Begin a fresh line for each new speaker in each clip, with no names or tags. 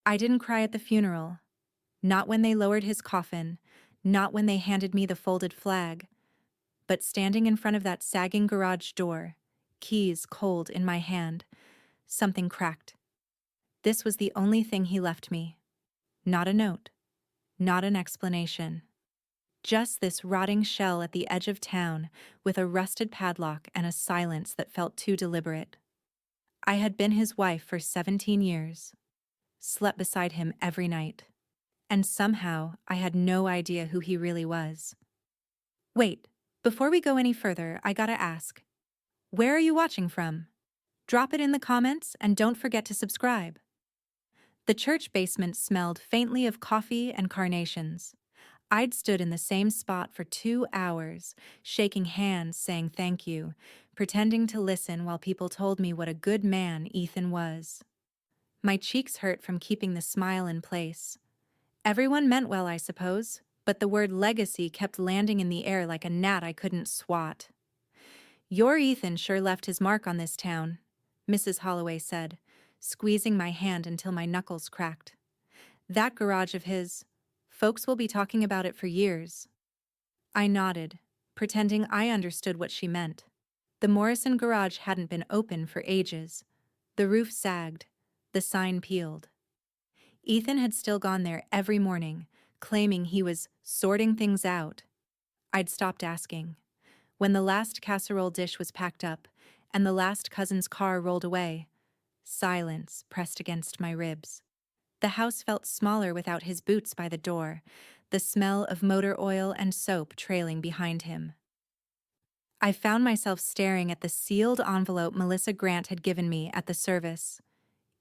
I didn't cry at the funeral. Not when they lowered his coffin, not when they handed me the folded flag, but standing in front of that sagging garage door, keys cold in my hand, something cracked. This was the only thing he left me. Not a note, not an explanation. Just this rotting shell at the edge of town with a rusted padlock and a silence that felt too deliberate. I had been his wife for 17 years, slept beside him every night, and somehow I had no idea who he really was. Wait, before we go any further, I gotta ask, where are you watching from? Drop it in the comments and don't forget to subscribe. The church basement smelled faintly of coffee and carnations. I'd stood in the same spot for 2 hours, shaking hands, saying thank you, pretending to listen while people told me what a good man Ethan was. My cheeks hurt from keeping the smile in place. Everyone meant well, I suppose, but the word legacy kept landing in the air like a gnat I couldn't swat. Your Ethan sure left his mark on this town, Mrs. Holloway said, squeezing my hand until my knuckles cracked. That garage of his, folks will be talking about it for years. I nodded, pretending I understood what she meant. The Morrison garage hadn't been open for ages. The roof sagged, the sign peeled. Ethan had still gone there every morning, claiming he was sorting things out. I'd stopped asking. When the last casserole dish was packed up and the last cousin's car rolled away, silence pressed against my ribs. The house felt smaller without his boots by the door, the smell of motor oil and soap trailing behind him. I found myself staring at the sealed envelope Melissa Grant had given me at the service.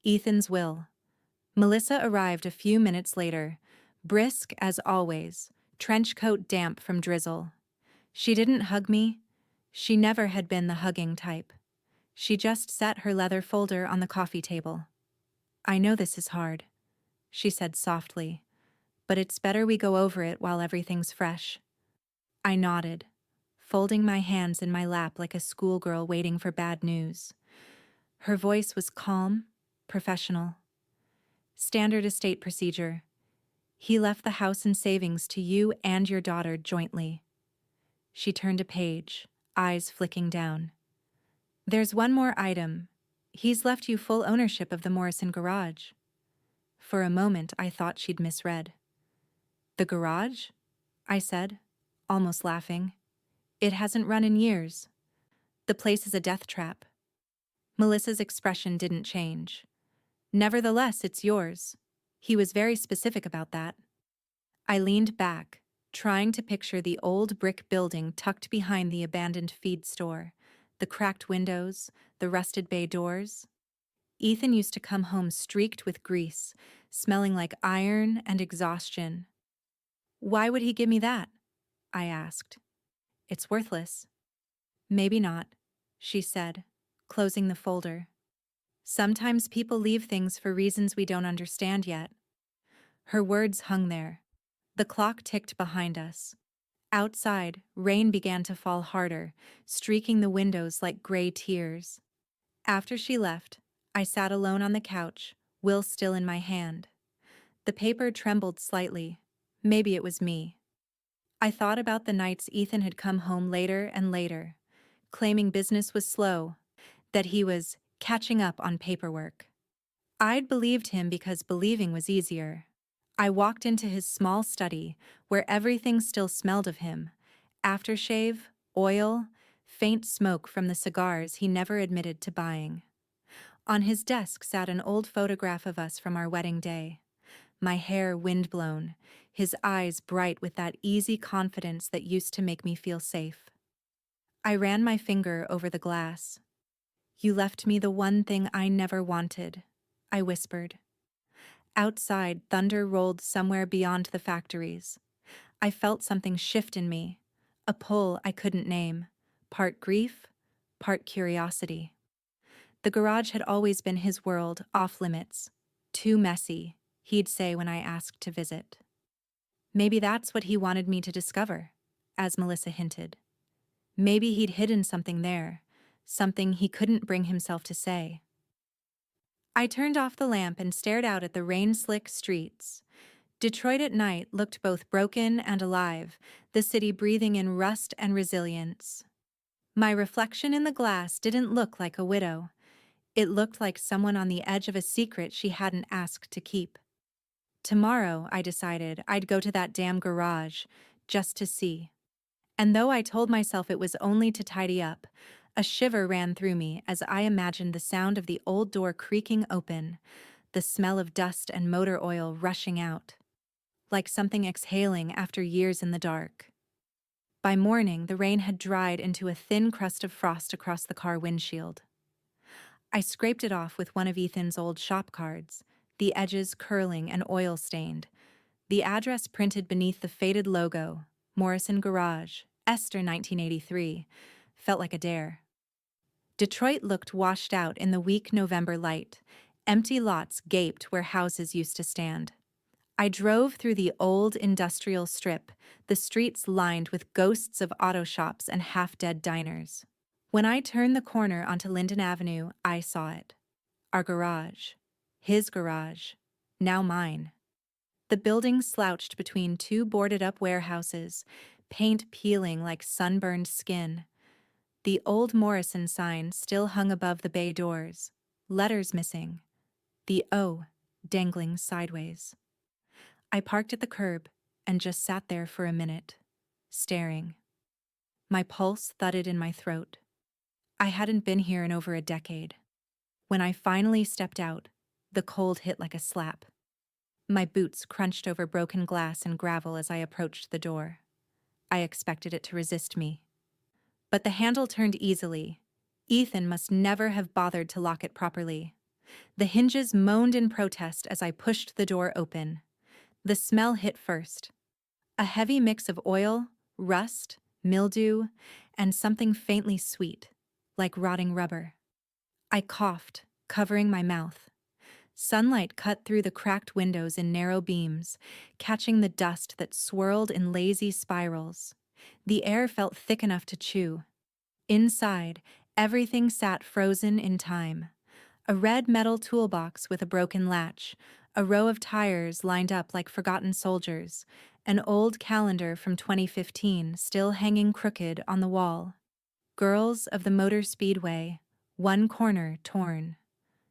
Ethan's will. Melissa arrived a few minutes later, brisk as always, trench coat damp from drizzle. She didn't hug me. She never had been the hugging type. She just set her leather folder on the coffee table. I know this is hard, she said softly, but it's better we go over it while everything's fresh. I nodded, folding my hands in my lap like a schoolgirl waiting for bad news. Her voice was calm, professional. Standard estate procedure. He left the house and savings to you and your daughter jointly. She turned a page, eyes flicking down. There's one more item. He's left you full ownership of the Morrison garage. For a moment, I thought she'd misread. The garage? I said, almost laughing. It hasn't run in years. The place is a death trap. Melissa's expression didn't change. Nevertheless, it's yours. He was very specific about that. I leaned back, trying to picture the old brick building tucked behind the abandoned feed store, the cracked windows, the rusted bay doors. Ethan used to come home streaked with grease, smelling like iron and exhaustion. Why would he give me that? I asked. It's worthless. Maybe not, she said, closing the folder. Sometimes people leave things for reasons we don't understand yet. Her words hung there. The clock ticked behind us. Outside, rain began to fall harder, streaking the windows like gray tears. After she left, I sat alone on the couch, will still in my hand. The paper trembled slightly. Maybe it was me. I thought about the nights Ethan had come home later and later, claiming business was slow, that he was catching up on paperwork. I'd believed him because believing was easier. I walked into his small study, where everything still smelled of him: aftershave, oil, faint smoke from the cigars he never admitted to buying. On his desk sat an old photograph of us from our wedding day. My hair windblown, his eyes bright with that easy confidence that used to make me feel safe. I ran my finger over the glass. You left me the one thing I never wanted, I whispered. Outside, thunder rolled somewhere beyond the factories. I felt something shift in me, a pull I couldn't name, part grief, part curiosity. The garage had always been his world, off limits. Too messy, he'd say when I asked to visit. Maybe that's what he wanted me to discover, as Melissa hinted. Maybe he'd hidden something there, something he couldn't bring himself to say. I turned off the lamp and stared out at the rain-slick streets. Detroit at night looked both broken and alive, the city breathing in rust and resilience. My reflection in the glass didn't look like a widow. It looked like someone on the edge of a secret she hadn't asked to keep. Tomorrow, I decided, I'd go to that damn garage, just to see. And though I told myself it was only to tidy up, a shiver ran through me as I imagined the sound of the old door creaking open, the smell of dust and motor oil rushing out, like something exhaling after years in the dark. By morning, the rain had dried into a thin crust of frost across the car windshield. I scraped it off with one of Ethan's old shop cards, the edges curling and oil-stained, the address printed beneath the faded logo, Morrison Garage, Esther 1983, felt like a dare. Detroit looked washed out in the weak November light. Empty lots gaped where houses used to stand. I drove through the old industrial strip, the streets lined with ghosts of auto shops and half-dead diners. When I turned the corner onto Linden Avenue, I saw it. Our garage. His garage. Now mine. The building slouched between two boarded-up warehouses, paint peeling like sunburned skin. The old Morrison sign still hung above the bay doors, letters missing, the O dangling sideways. I parked at the curb and just sat there for a minute, staring. My pulse thudded in my throat. I hadn't been here in over a decade. When I finally stepped out, the cold hit like a slap. My boots crunched over broken glass and gravel as I approached the door. I expected it to resist me. But the handle turned easily. Ethan must never have bothered to lock it properly. The hinges moaned in protest as I pushed the door open. The smell hit first. A heavy mix of oil, rust, mildew, and something faintly sweet, like rotting rubber. I coughed, covering my mouth. Sunlight cut through the cracked windows in narrow beams, catching the dust that swirled in lazy spirals. The air felt thick enough to chew. Inside, everything sat frozen in time. A red metal toolbox with a broken latch, a row of tires lined up like forgotten soldiers, an old calendar from 2015 still hanging crooked on the wall. Girls of the Motor Speedway, one corner torn.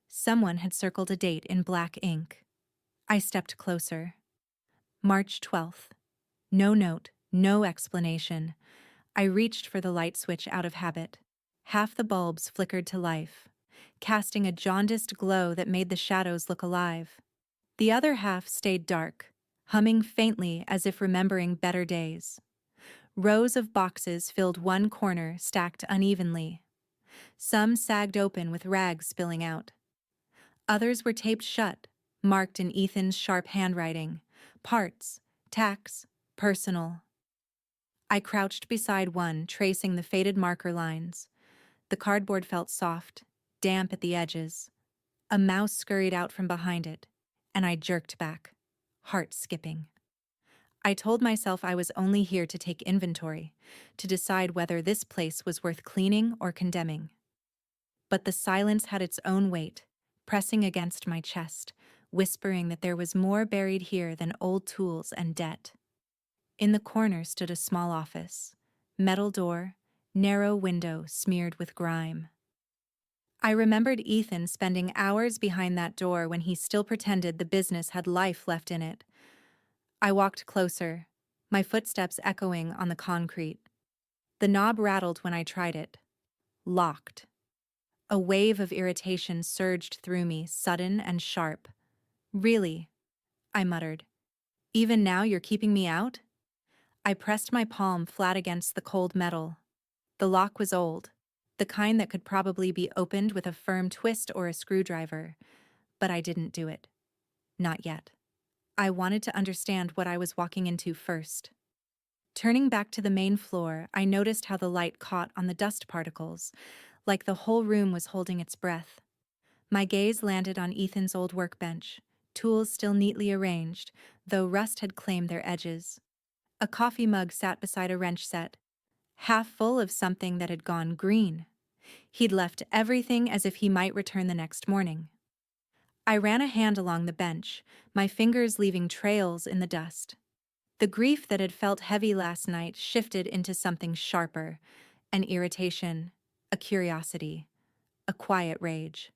Someone had circled a date in black ink. I stepped closer. March 12th. No note, no explanation. I reached for the light switch out of habit. Half the bulbs flickered to life, casting a jaundiced glow that made the shadows look alive. The other half stayed dark, humming faintly as if remembering better days. Rows of boxes filled one corner, stacked unevenly. Some sagged open with rags spilling out. Others were taped shut, marked in Ethan's sharp handwriting. Parts, tax, personal. I crouched beside one, tracing the faded marker lines. The cardboard felt soft, damp at the edges. A mouse scurried out from behind it, and I jerked back, heart skipping. I told myself I was only here to take inventory, to decide whether this place was worth cleaning or condemning. But the silence had its own weight, pressing against my chest, whispering that there was more buried here than old tools and debt. In the corner stood a small office, metal door, narrow window smeared with grime. I remembered Ethan spending hours behind that door when he still pretended the business had life left in it. I walked closer, my footsteps echoing on the concrete. The knob rattled when I tried it. Locked. A wave of irritation surged through me, sudden and sharp. "Really?" I muttered. "Even now you're keeping me out?" I pressed my palm flat against the cold metal. The lock was old, the kind that could probably be opened with a firm twist or a screwdriver, but I didn't do it. Not yet. I wanted to understand what I was walking into first. Turning back to the main floor, I noticed how the light caught on the dust particles, like the whole room was holding its breath. My gaze landed on Ethan's old workbench, tools still neatly arranged, though rust had claimed their edges. A coffee mug sat beside a wrench set, half full of something that had gone green. He'd left everything as if he might return the next morning. I ran a hand along the bench, my fingers leaving trails in the dust. The grief that had felt heavy last night shifted into something sharper, an irritation, a curiosity, a quiet rage.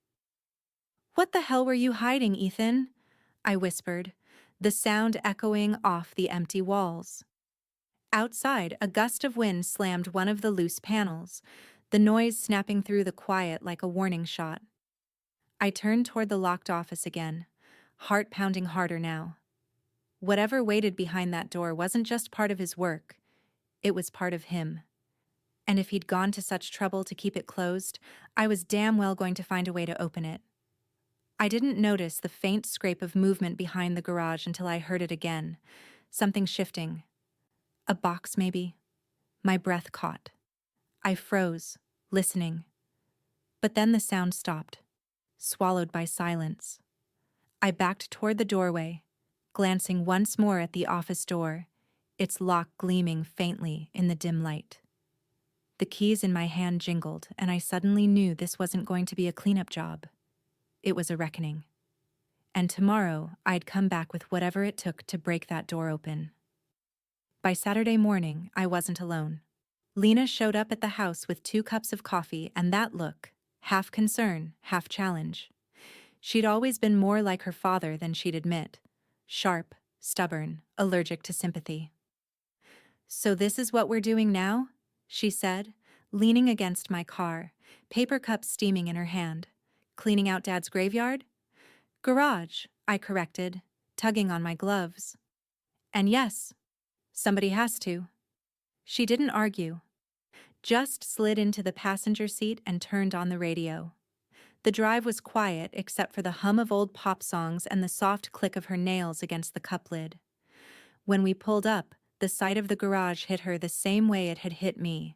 "What the hell were you hiding, Ethan?" I whispered, the sound echoing off the empty walls. Outside, a gust of wind slammed one of the loose panels, the noise snapping through the quiet like a warning shot. I turned toward the locked office again, heart pounding harder now. Whatever waited behind that door wasn't just part of his work, it was part of him. And if he'd gone to such trouble to keep it closed, I was damn well going to find a way to open it. I didn't notice the faint scrape of movement behind the garage until I heard it again. Something shifting. A box, maybe. My breath caught. I froze, listening. But then the sound stopped, swallowed by silence. I backed toward the doorway, glancing once more at the office door, its lock gleaming faintly in the dim light. The keys in my hand jingled, and I suddenly knew this wasn't going to be a cleanup job. It was a reckoning. And tomorrow, I'd come back with whatever it took to break that door open. By Saturday morning, I wasn't alone. Lena showed up at the house with 2 cups of coffee and that look, half concern, half challenge. She'd always been more like her father than she'd admit. Sharp, stubborn, allergic to sympathy. "So this is what we're doing now?" she said, leaning against my car, paper cups steaming in her hand. "Cleaning out Dad's graveyard?" "Garage," I corrected, tugging on my gloves. "And yes, somebody has to." She didn't argue, just slid into the passenger seat and turned on the radio. The drive was quiet except for the hum of old pop songs and the soft click of her nails against the cup lid. When we pulled up, the sight of the garage hit her the same way it had hit me,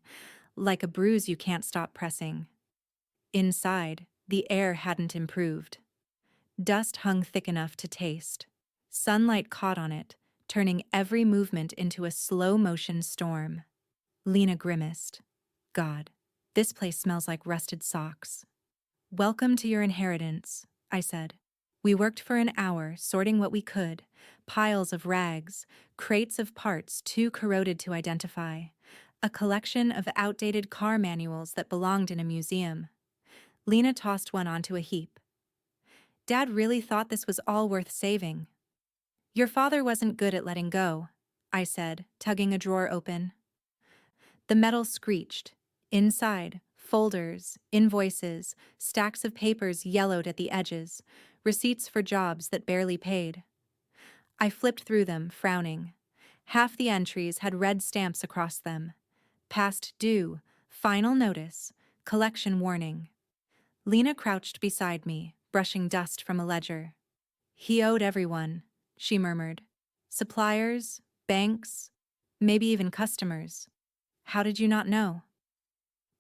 like a bruise you can't stop pressing. Inside, the air hadn't improved. Dust hung thick enough to taste. Sunlight caught on it, turning every movement into a slow-motion storm. Lena grimaced. "God, this place smells like rusted socks." "Welcome to your inheritance," I said. We worked for an hour, sorting what we could, piles of rags, crates of parts too corroded to identify, a collection of outdated car manuals that belonged in a museum. Lena tossed one onto a heap. "Dad really thought this was all worth saving." "Your father wasn't good at letting go," I said, tugging a drawer open. The metal screeched. Inside, folders, invoices, stacks of papers yellowed at the edges, receipts for jobs that barely paid. I flipped through them, frowning. Half the entries had red stamps across them. Past due, final notice, collection warning. Lena crouched beside me, brushing dust from a ledger. "He owed everyone," she murmured. "Suppliers, banks, maybe even customers. How did you not know?"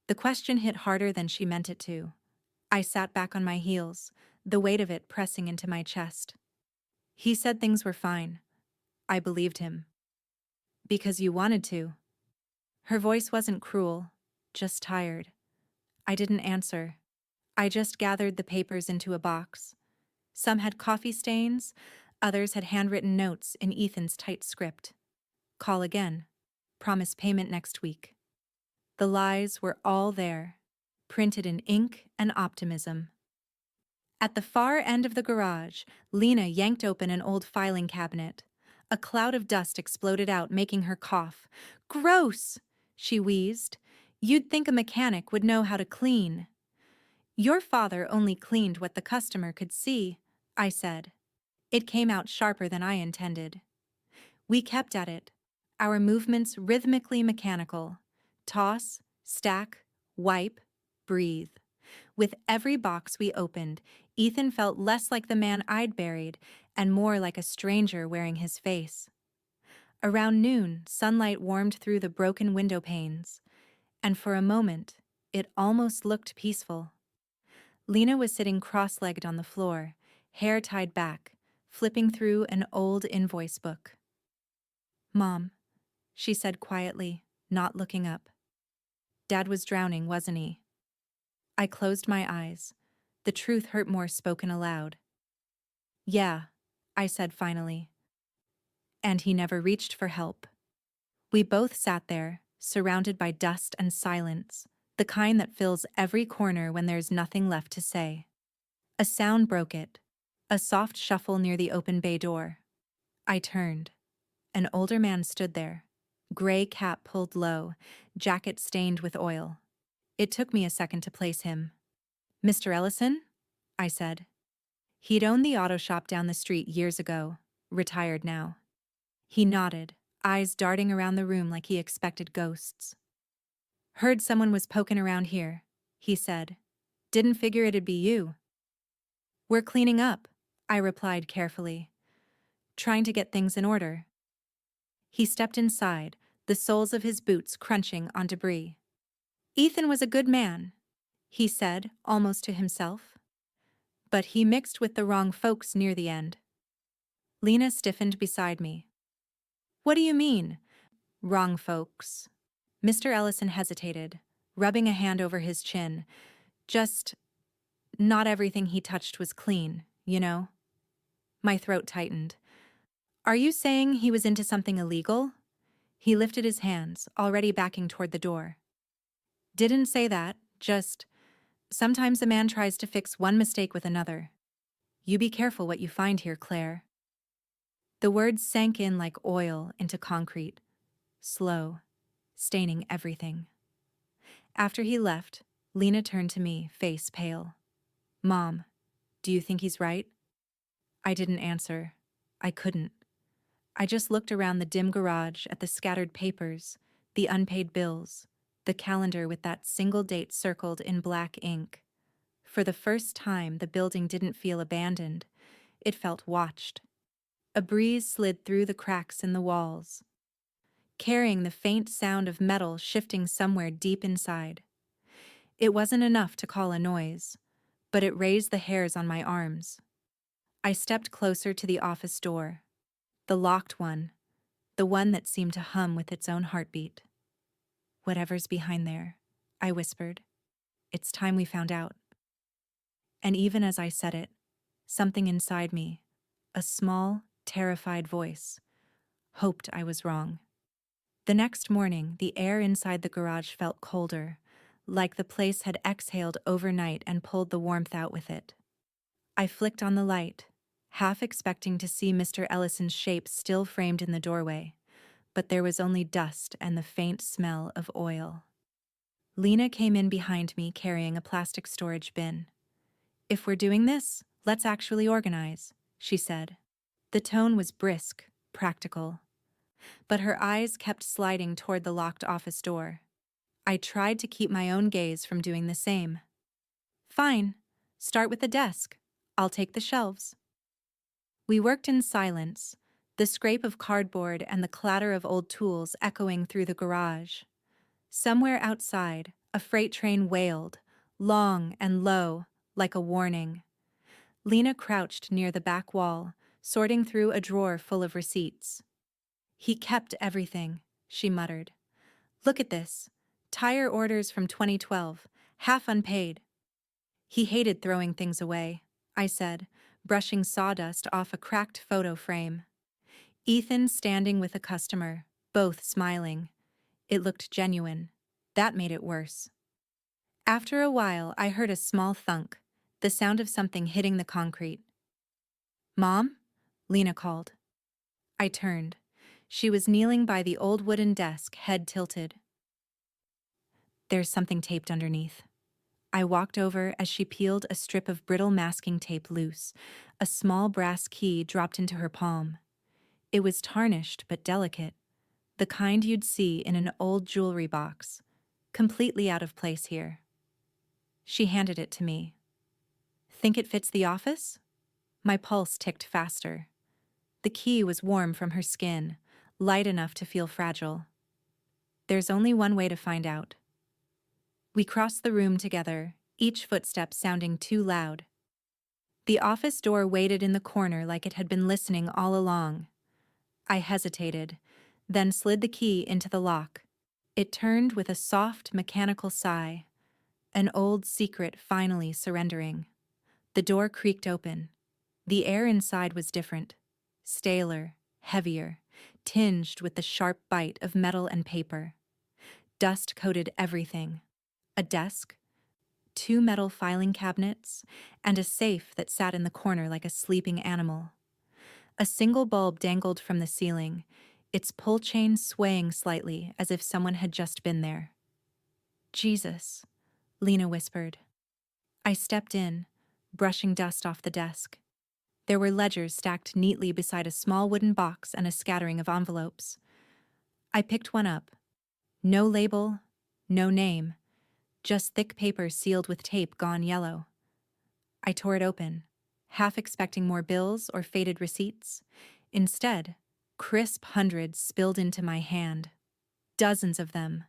The question hit harder than she meant it to. I sat back on my heels, the weight of it pressing into my chest. "He said things were fine." I believed him. "Because you wanted to." Her voice wasn't cruel, just tired. I didn't answer. I just gathered the papers into a box. Some had coffee stains, others had handwritten notes in Ethan's tight script. "Call again. Promise payment next week." The lies were all there, printed in ink and optimism. At the far end of the garage, Lena yanked open an old filing cabinet. A cloud of dust exploded out, making her cough. "Gross!" she wheezed. "You'd think a mechanic would know how to clean." "Your father only cleaned what the customer could see," I said. It came out sharper than I intended. We kept at it, our movements rhythmically mechanical. Toss, stack, wipe, breathe. With every box we opened, Ethan felt less like the man I'd buried and more like a stranger wearing his face. Around noon, sunlight warmed through the broken window panes, and for a moment, it almost looked peaceful. Lena was sitting cross-legged on the floor, hair tied back, flipping through an old invoice book. "Mom," she said quietly, not looking up. "Dad was drowning, wasn't he?" I closed my eyes. The truth hurt more spoken aloud. Yeah, I said finally. And he never reached for help. We both sat there, surrounded by dust and silence, the kind that fills every corner when there's nothing left to say. A sound broke it, a soft shuffle near the open bay door. I turned. An older man stood there, gray cap pulled low, jacket stained with oil. It took me a second to place him. "Mr. Ellison?" I said. He'd owned the auto shop down the street years ago, retired now. He nodded, eyes darting around the room like he expected ghosts. "Heard someone was poking around here," he said. "Didn't figure it'd be you." "We're cleaning up," I replied carefully. "Trying to get things in order." He stepped inside, the soles of his boots crunching on debris. "Ethan was a good man," he said, almost to himself. "But he mixed with the wrong folks near the end." Lena stiffened beside me. "What do you mean, wrong folks?" Mr. Ellison hesitated, rubbing a hand over his chin. "Just, not everything he touched was clean, you know?" My throat tightened. "Are you saying he was into something illegal?" He lifted his hands, already backing toward the door. "Didn't say that, just, sometimes a man tries to fix one mistake with another. You be careful what you find here, Claire." The words sank in like oil into concrete, slow, staining everything. After he left, Lena turned to me, face pale. "Mom, do you think he's right?" I didn't answer. I couldn't. I just looked around the dim garage at the scattered papers, the unpaid bills, the calendar with that single date circled in black ink. For the first time, the building didn't feel abandoned. It felt watched. A breeze slid through the cracks in the walls, carrying the faint sound of metal shifting somewhere deep inside. It wasn't enough to call a noise, but it raised the hairs on my arms. I stepped closer to the office door, the locked one, the one that seemed to hum with its own heartbeat. "Whatever's behind there," I whispered. "It's time we found out." And even as I said it, something inside me, a small, terrified voice, hoped I was wrong. The next morning, the air inside the garage felt colder, like the place had exhaled overnight and pulled the warmth out with it. I flicked on the light, half expecting to see Mr. Ellison's shape still framed in the doorway, but there was only dust and the faint smell of oil. Lena came in behind me carrying a plastic storage bin. "If we're doing this, let's actually organize," she said. The tone was brisk, practical, but her eyes kept sliding toward the locked office door. I tried to keep my own gaze from doing the same. "Fine. Start with the desk. I'll take the shelves." We worked in silence, the scrape of cardboard and the clatter of old tools echoing through the garage. Somewhere outside, a freight train wailed, long and low, like a warning. Lena crouched near the back wall, sorting through a drawer full of receipts. "He kept everything," she muttered. "Look at this. Tire orders from 2012, half unpaid." "He hated throwing things away," I said, brushing sawdust off a cracked photo frame. Ethan standing with a customer, both smiling. It looked genuine. That made it worse. After a while, I heard a small thunk, the sound of something hitting the concrete. "Mom?" Lena called. I turned. She was kneeling by the old wooden desk, head tilted. "There's something taped underneath." I walked over as she peeled a strip of brittle masking tape loose. A small brass key dropped into her palm. It was tarnished but delicate, the kind you'd see in an old jewelry box, completely out of place here. She handed it to me. "Think it fits the office?" My pulse ticked faster. The key was warm from her skin, light enough to feel fragile. "There's only one way to find out." We crossed the room together, each footstep sounding too loud. The office door waited in the corner like it had been listening all along. I hesitated, then slid the key into the lock. It turned with a soft, mechanical sigh, an old secret finally surrendering. The door creaked open. The air inside was different, staler, heavier, tinged with the sharp bite of metal and paper. Dust coated everything. A desk, two metal filing cabinets, and a safe that sat in the corner like a sleeping animal. A single bulb dangled from the ceiling, its pull chain swaying slightly as if someone had just been there. "Jesus," Lena whispered. I stepped in, brushing dust off the desk. There were ledgers stacked neatly beside a small wooden box and a scattering of envelopes. I picked one up. No label, no name, just thick paper sealed with tape gone yellow. I tore it open, half expecting more bills or faded receipts. Instead, crisp hundreds spilled into my hand. Dozens of them,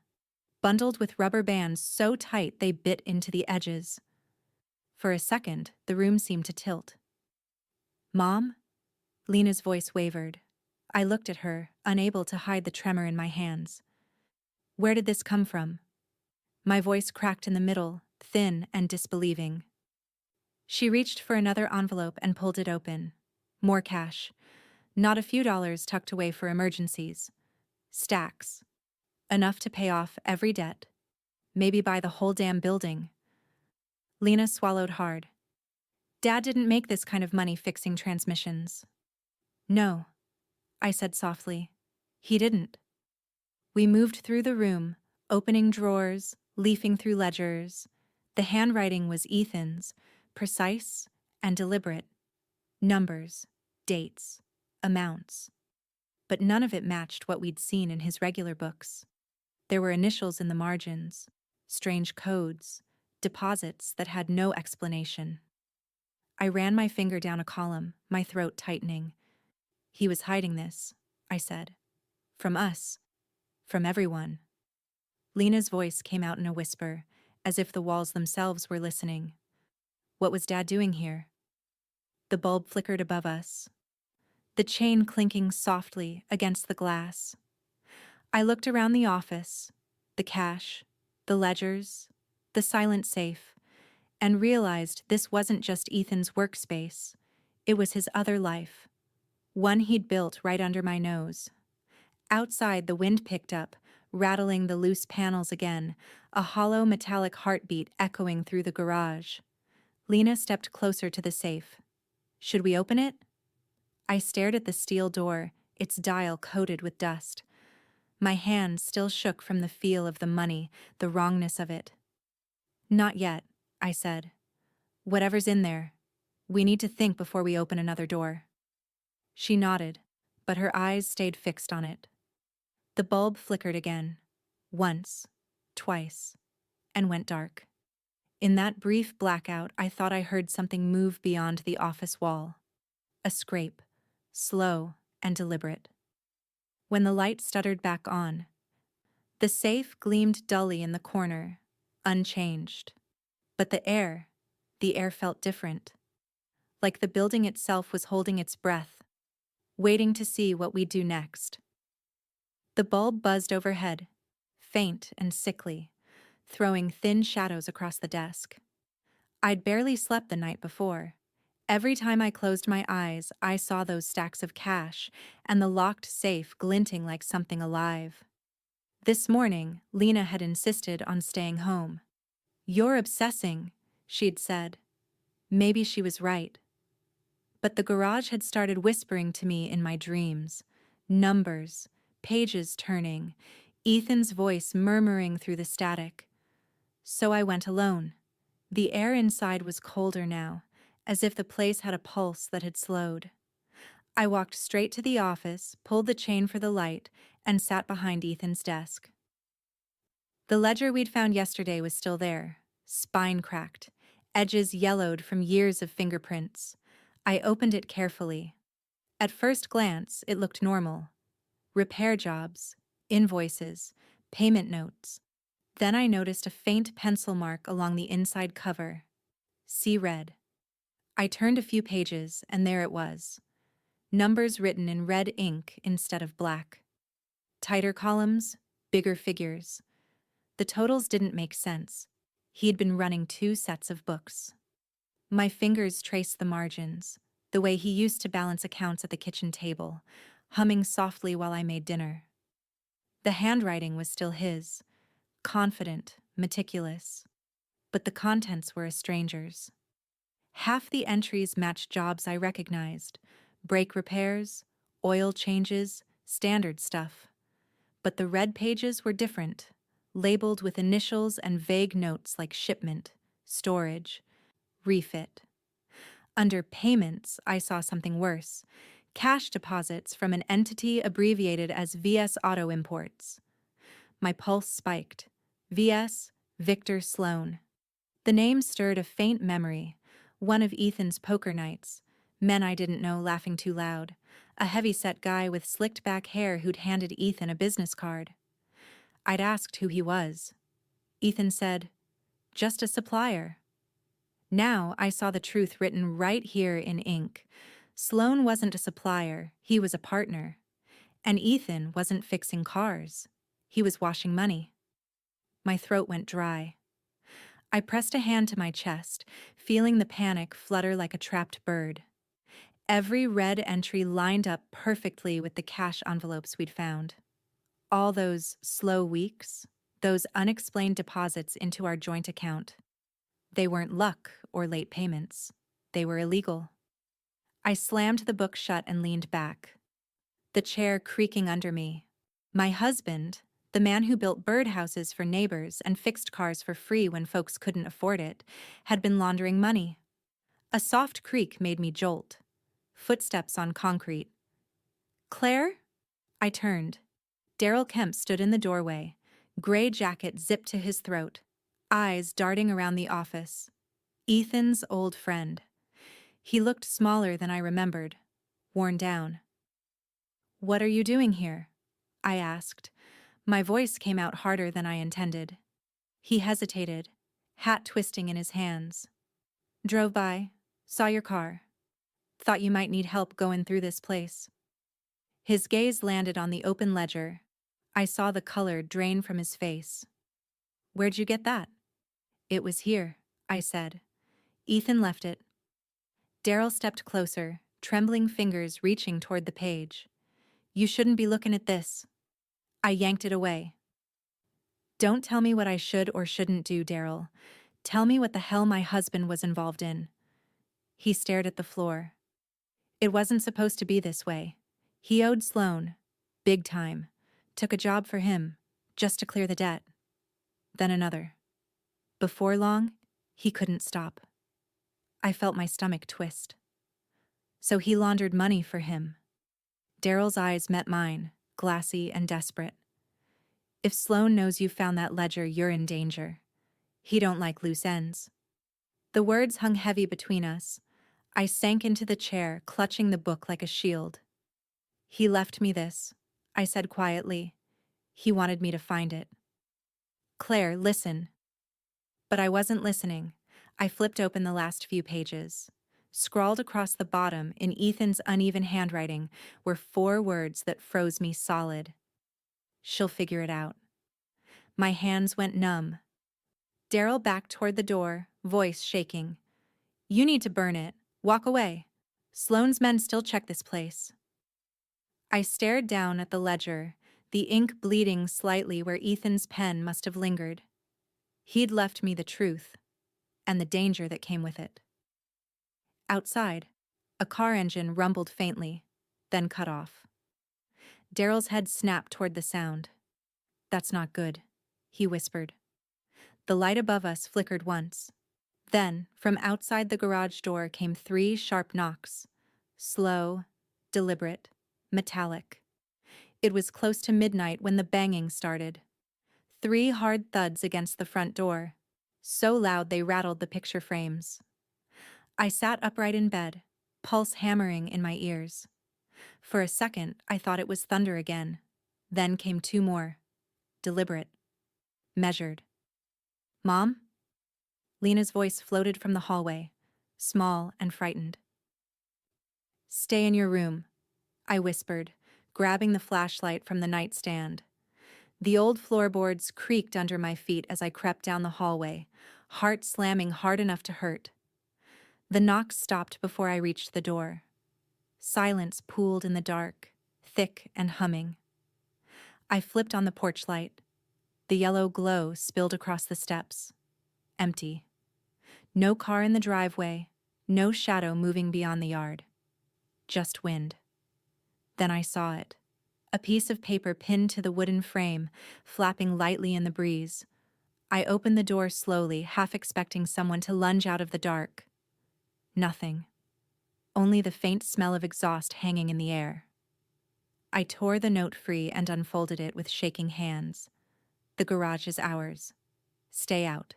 bundled with rubber bands so tight they bit into the edges. For a second, the room seemed to tilt. "Mom?" Lena's voice wavered. I looked at her, unable to hide the tremor in my hands. "Where did this come from?" My voice cracked in the middle, thin and disbelieving. She reached for another envelope and pulled it open. More cash. Not a few dollars tucked away for emergencies. Stacks. Enough to pay off every debt. Maybe buy the whole damn building. Lena swallowed hard. "Dad didn't make this kind of money fixing transmissions." "No," I said softly. "He didn't." We moved through the room, opening drawers, leafing through ledgers. The handwriting was Ethan's, precise and deliberate. Numbers, dates, amounts. But none of it matched what we'd seen in his regular books. There were initials in the margins, strange codes, deposits that had no explanation. I ran my finger down a column, my throat tightening. "He was hiding this," I said. "From us. From everyone." Lena's voice came out in a whisper, as if the walls themselves were listening. "What was Dad doing here?" The bulb flickered above us, the chain clinking softly against the glass. I looked around the office, the cash, the ledgers, the silent safe, and realized this wasn't just Ethan's workspace. It was his other life, one he'd built right under my nose. Outside, the wind picked up, rattling the loose panels again, a hollow metallic heartbeat echoing through the garage. Lena stepped closer to the safe. "Should we open it?" I stared at the steel door, its dial coated with dust. My hand still shook from the feel of the money, the wrongness of it. "Not yet," I said. "Whatever's in there. We need to think before we open another door." She nodded, but her eyes stayed fixed on it. The bulb flickered again, once, twice, and went dark. In that brief blackout, I thought I heard something move beyond the office wall. A scrape, slow and deliberate. When the light stuttered back on, the safe gleamed dully in the corner, unchanged. But the air felt different. Like the building itself was holding its breath, waiting to see what we'd do next. The bulb buzzed overhead, faint and sickly, throwing thin shadows across the desk. I'd barely slept the night before. Every time I closed my eyes, I saw those stacks of cash and the locked safe glinting like something alive. This morning, Lena had insisted on staying home. "You're obsessing," she'd said. Maybe she was right. But the garage had started whispering to me in my dreams. Numbers, pages turning, Ethan's voice murmuring through the static. So I went alone. The air inside was colder now, as if the place had a pulse that had slowed. I walked straight to the office, pulled the chain for the light, and sat behind Ethan's desk. The ledger we'd found yesterday was still there, spine cracked, edges yellowed from years of fingerprints. I opened it carefully. At first glance, it looked normal. Repair jobs, invoices, payment notes. Then I noticed a faint pencil mark along the inside cover. See red. I turned a few pages, and there it was. Numbers written in red ink instead of black. Tighter columns, bigger figures. The totals didn't make sense. He'd been running 2 sets of books. My fingers traced the margins. the way he used to balance accounts at the kitchen table, humming softly while I made dinner. The handwriting was still his, confident, meticulous, but the contents were a stranger's. Half the entries matched jobs I recognized: brake repairs, oil changes, standard stuff. But the red pages were different, labeled with initials and vague notes like shipment, storage, refit. Under payments, I saw something worse: cash deposits from an entity abbreviated as VS Auto Imports. My pulse spiked. VS Victor Sloan. The name stirred a faint memory, one of Ethan's poker nights, men I didn't know laughing too loud, a heavy-set guy with slicked back hair who'd handed Ethan a business card. I'd asked who he was. Ethan said, "Just a supplier." Now I saw the truth written right here in ink. Sloan wasn't a supplier, he was a partner. And Ethan wasn't fixing cars. He was washing money. My throat went dry. I pressed a hand to my chest, feeling the panic flutter like a trapped bird. Every red entry lined up perfectly with the cash envelopes we'd found. All those slow weeks, those unexplained deposits into our joint account. They weren't luck or late payments. They were illegal. I slammed the book shut and leaned back, the chair creaking under me. My husband, the man who built birdhouses for neighbors and fixed cars for free when folks couldn't afford it, had been laundering money. A soft creak made me jolt. Footsteps on concrete. "Claire?" I turned. Daryl Kemp stood in the doorway, gray jacket zipped to his throat, eyes darting around the office. Ethan's old friend. He looked smaller than I remembered, worn down. "What are you doing here?" I asked. My voice came out harder than I intended. He hesitated, hat twisting in his hands. "Drove by, saw your car. Thought you might need help going through this place." His gaze landed on the open ledger. I saw the color drain from his face. "Where'd you get that?" "It was here," I said. "Ethan left it." Daryl stepped closer, trembling fingers reaching toward the page. "You shouldn't be looking at this." I yanked it away. "Don't tell me what I should or shouldn't do, Daryl. Tell me what the hell my husband was involved in." He stared at the floor. "It wasn't supposed to be this way. He owed Sloan. Big time. Took a job for him, just to clear the debt. Then another. Before long, he couldn't stop." I felt my stomach twist. "So he laundered money for him." Daryl's eyes met mine, glassy and desperate. "If Sloan knows you found that ledger, you're in danger. He don't like loose ends." The words hung heavy between us. I sank into the chair, clutching the book like a shield. "He left me this," I said quietly. "He wanted me to find it." "Claire, listen." But I wasn't listening. I flipped open the last few pages. Scrawled across the bottom in Ethan's uneven handwriting were 4 words that froze me solid. "She'll figure it out." My hands went numb. Daryl backed toward the door, voice shaking. "You need to burn it. Walk away. Sloan's men still check this place." I stared down at the ledger, the ink bleeding slightly where Ethan's pen must have lingered. He'd left me the truth, and the danger that came with it. Outside, a car engine rumbled faintly, then cut off. Daryl's head snapped toward the sound. "That's not good," he whispered. The light above us flickered once. Then, from outside the garage door came 3 sharp knocks. Slow, deliberate, metallic. It was close to midnight when the banging started. 3 hard thuds against the front door, so loud they rattled the picture frames. I sat upright in bed, pulse hammering in my ears. For a second, I thought it was thunder again. Then came 2 more. Deliberate. Measured. "Mom?" Lena's voice floated from the hallway, small and frightened. "Stay in your room," I whispered, grabbing the flashlight from the nightstand. The old floorboards creaked under my feet as I crept down the hallway, heart slamming hard enough to hurt. The knock stopped before I reached the door. Silence pooled in the dark, thick and humming. I flipped on the porch light. The yellow glow spilled across the steps. Empty. No car in the driveway, no shadow moving beyond the yard. Just wind. Then I saw it. A piece of paper pinned to the wooden frame, flapping lightly in the breeze. I opened the door slowly, half expecting someone to lunge out of the dark. Nothing. Only the faint smell of exhaust hanging in the air. I tore the note free and unfolded it with shaking hands. The garage is ours. Stay out.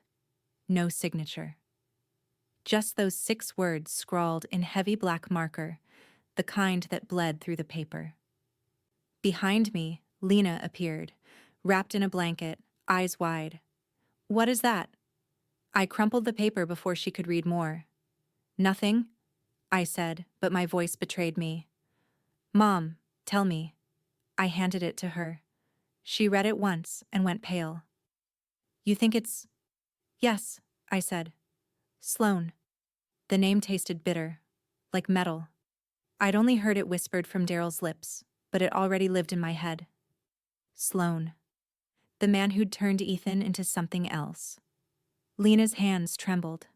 No signature. Just those 6 words scrawled in heavy black marker, the kind that bled through the paper. Behind me, Lena appeared, wrapped in a blanket, eyes wide. "What is that?" I crumpled the paper before she could read more. "Nothing," I said, but my voice betrayed me. "Mom, tell me." I handed it to her. She read it once and went pale. "You think it's—" "Yes," I said. "Sloan." The name tasted bitter, like metal. I'd only heard it whispered from Daryl's lips, but it already lived in my head. Sloan. The man who'd turned Ethan into something else. Lena's hands trembled.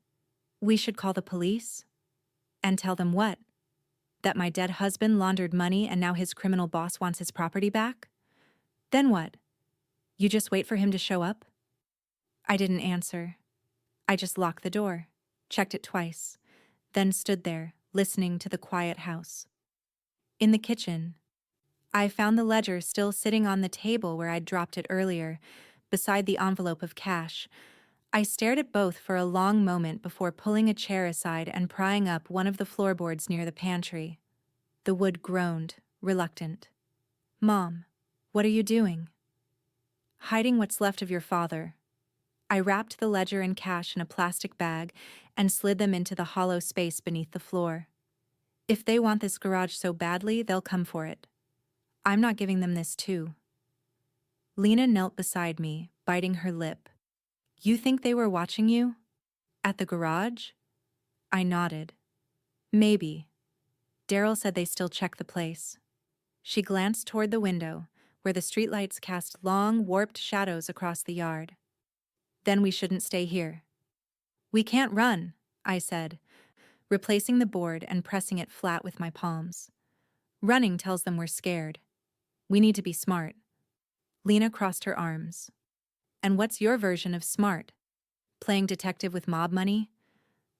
"We should call the police?" "And tell them what? That my dead husband laundered money and now his criminal boss wants his property back? Then what? You just wait for him to show up?" I didn't answer. I just locked the door, checked it twice, then stood there, listening to the quiet house. In the kitchen, I found the ledger still sitting on the table where I'd dropped it earlier, beside the envelope of cash. I stared at both for a long moment before pulling a chair aside and prying up one of the floorboards near the pantry. The wood groaned, reluctant. "Mom, what are you doing?" "Hiding what's left of your father." I wrapped the ledger and cash in a plastic bag and slid them into the hollow space beneath the floor. If they want this garage so badly, they'll come for it. I'm not giving them this too. Lena knelt beside me, biting her lip. "You think they were watching you? At the garage?" I nodded. "Maybe. Daryl said they still check the place." She glanced toward the window, where the streetlights cast long, warped shadows across the yard. "Then we shouldn't stay here." "We can't run," I said, replacing the board and pressing it flat with my palms. "Running tells them we're scared. We need to be smart." Lena crossed her arms. "And what's your version of smart? Playing detective with mob money?"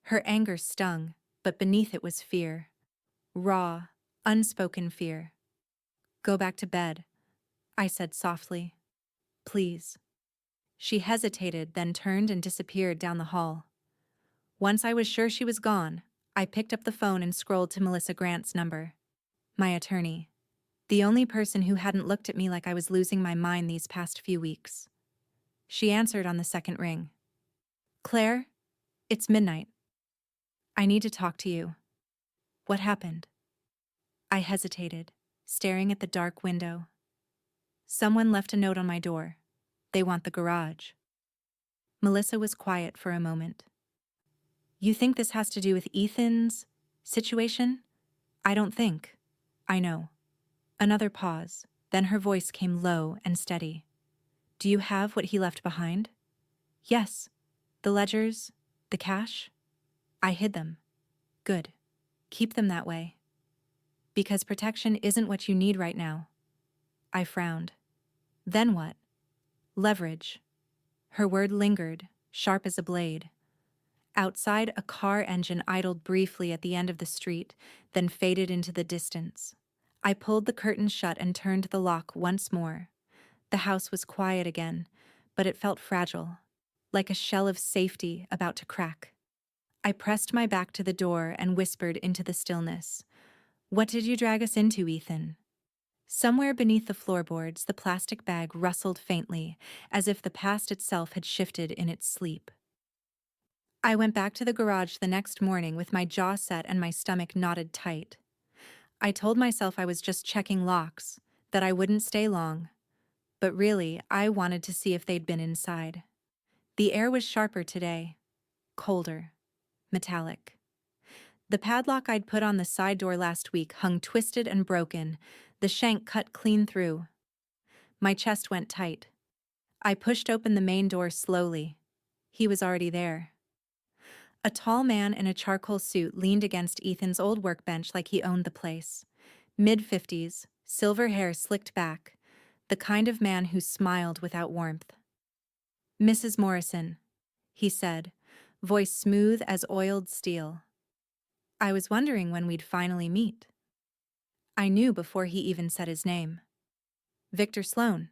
Her anger stung, but beneath it was fear. Raw, unspoken fear. "Go back to bed," I said softly. "Please." She hesitated, then turned and disappeared down the hall. Once I was sure she was gone, I picked up the phone and scrolled to Melissa Grant's number. My attorney. The only person who hadn't looked at me like I was losing my mind these past few weeks. She answered on the second ring. "Claire, it's midnight. I need to talk to you." "What happened?" I hesitated, staring at the dark window. "Someone left a note on my door. They want the garage." Melissa was quiet for a moment. "You think this has to do with Ethan's situation?" "I don't think. I know." Another pause, then her voice came low and steady. "Do you have what he left behind?" "Yes. The ledgers, the cash." "I hid them." "Good. Keep them that way." "Because protection isn't what you need right now." I frowned. "Then what?" "Leverage." Her word lingered, sharp as a blade. Outside, a car engine idled briefly at the end of the street, then faded into the distance. I pulled the curtain shut and turned the lock once more. The house was quiet again, but it felt fragile, like a shell of safety about to crack. I pressed my back to the door and whispered into the stillness. "What did you drag us into, Ethan?" Somewhere beneath the floorboards, the plastic bag rustled faintly, as if the past itself had shifted in its sleep. I went back to the garage the next morning with my jaw set and my stomach knotted tight. I told myself I was just checking locks, that I wouldn't stay long. But really, I wanted to see if they'd been inside. The air was sharper today, colder, metallic. The padlock I'd put on the side door last week hung twisted and broken, the shank cut clean through. My chest went tight. I pushed open the main door slowly. He was already there. A tall man in a charcoal suit leaned against Ethan's old workbench like he owned the place. Mid-50s, silver hair slicked back, the kind of man who smiled without warmth. "Mrs. Morrison," he said, voice smooth as oiled steel. I was wondering when we'd finally meet. I knew before he even said his name. "Victor Sloan,"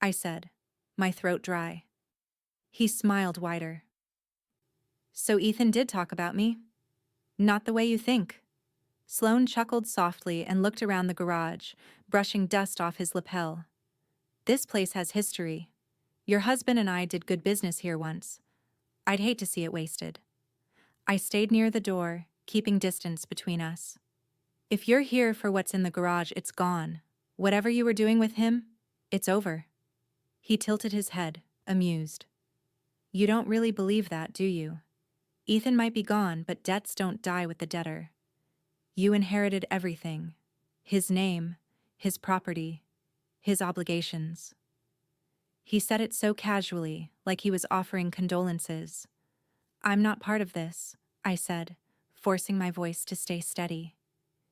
I said, my throat dry. He smiled wider. "So Ethan did talk about me? Not the way you think." Sloan chuckled softly and looked around the garage, brushing dust off his lapel. "This place has history. Your husband and I did good business here once. I'd hate to see it wasted." I stayed near the door, keeping distance between us. "If you're here for what's in the garage, it's gone. Whatever you were doing with him, it's over." He tilted his head, amused. "You don't really believe that, do you? Ethan might be gone, but debts don't die with the debtor. You inherited everything. His name, his property, his obligations." He said it so casually, like he was offering condolences. "I'm not part of this," I said, forcing my voice to stay steady.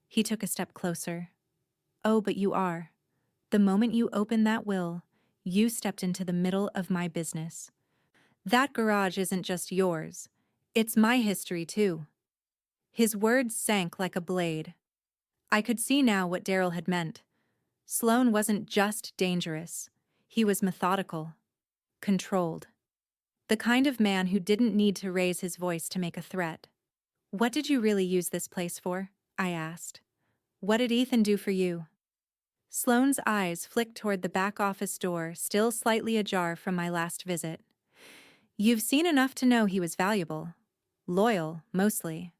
He took a step closer. "Oh, but you are. The moment you opened that will, you stepped into the middle of my business. That garage isn't just yours. It's my history, too." His words sank like a blade. I could see now what Daryl had meant. Sloan wasn't just dangerous. He was methodical, controlled. The kind of man who didn't need to raise his voice to make a threat. "What did you really use this place for?" I asked. "What did Ethan do for you?" Sloane's eyes flicked toward the back office door, still slightly ajar from my last visit. "You've seen enough to know he was valuable. Loyal, mostly.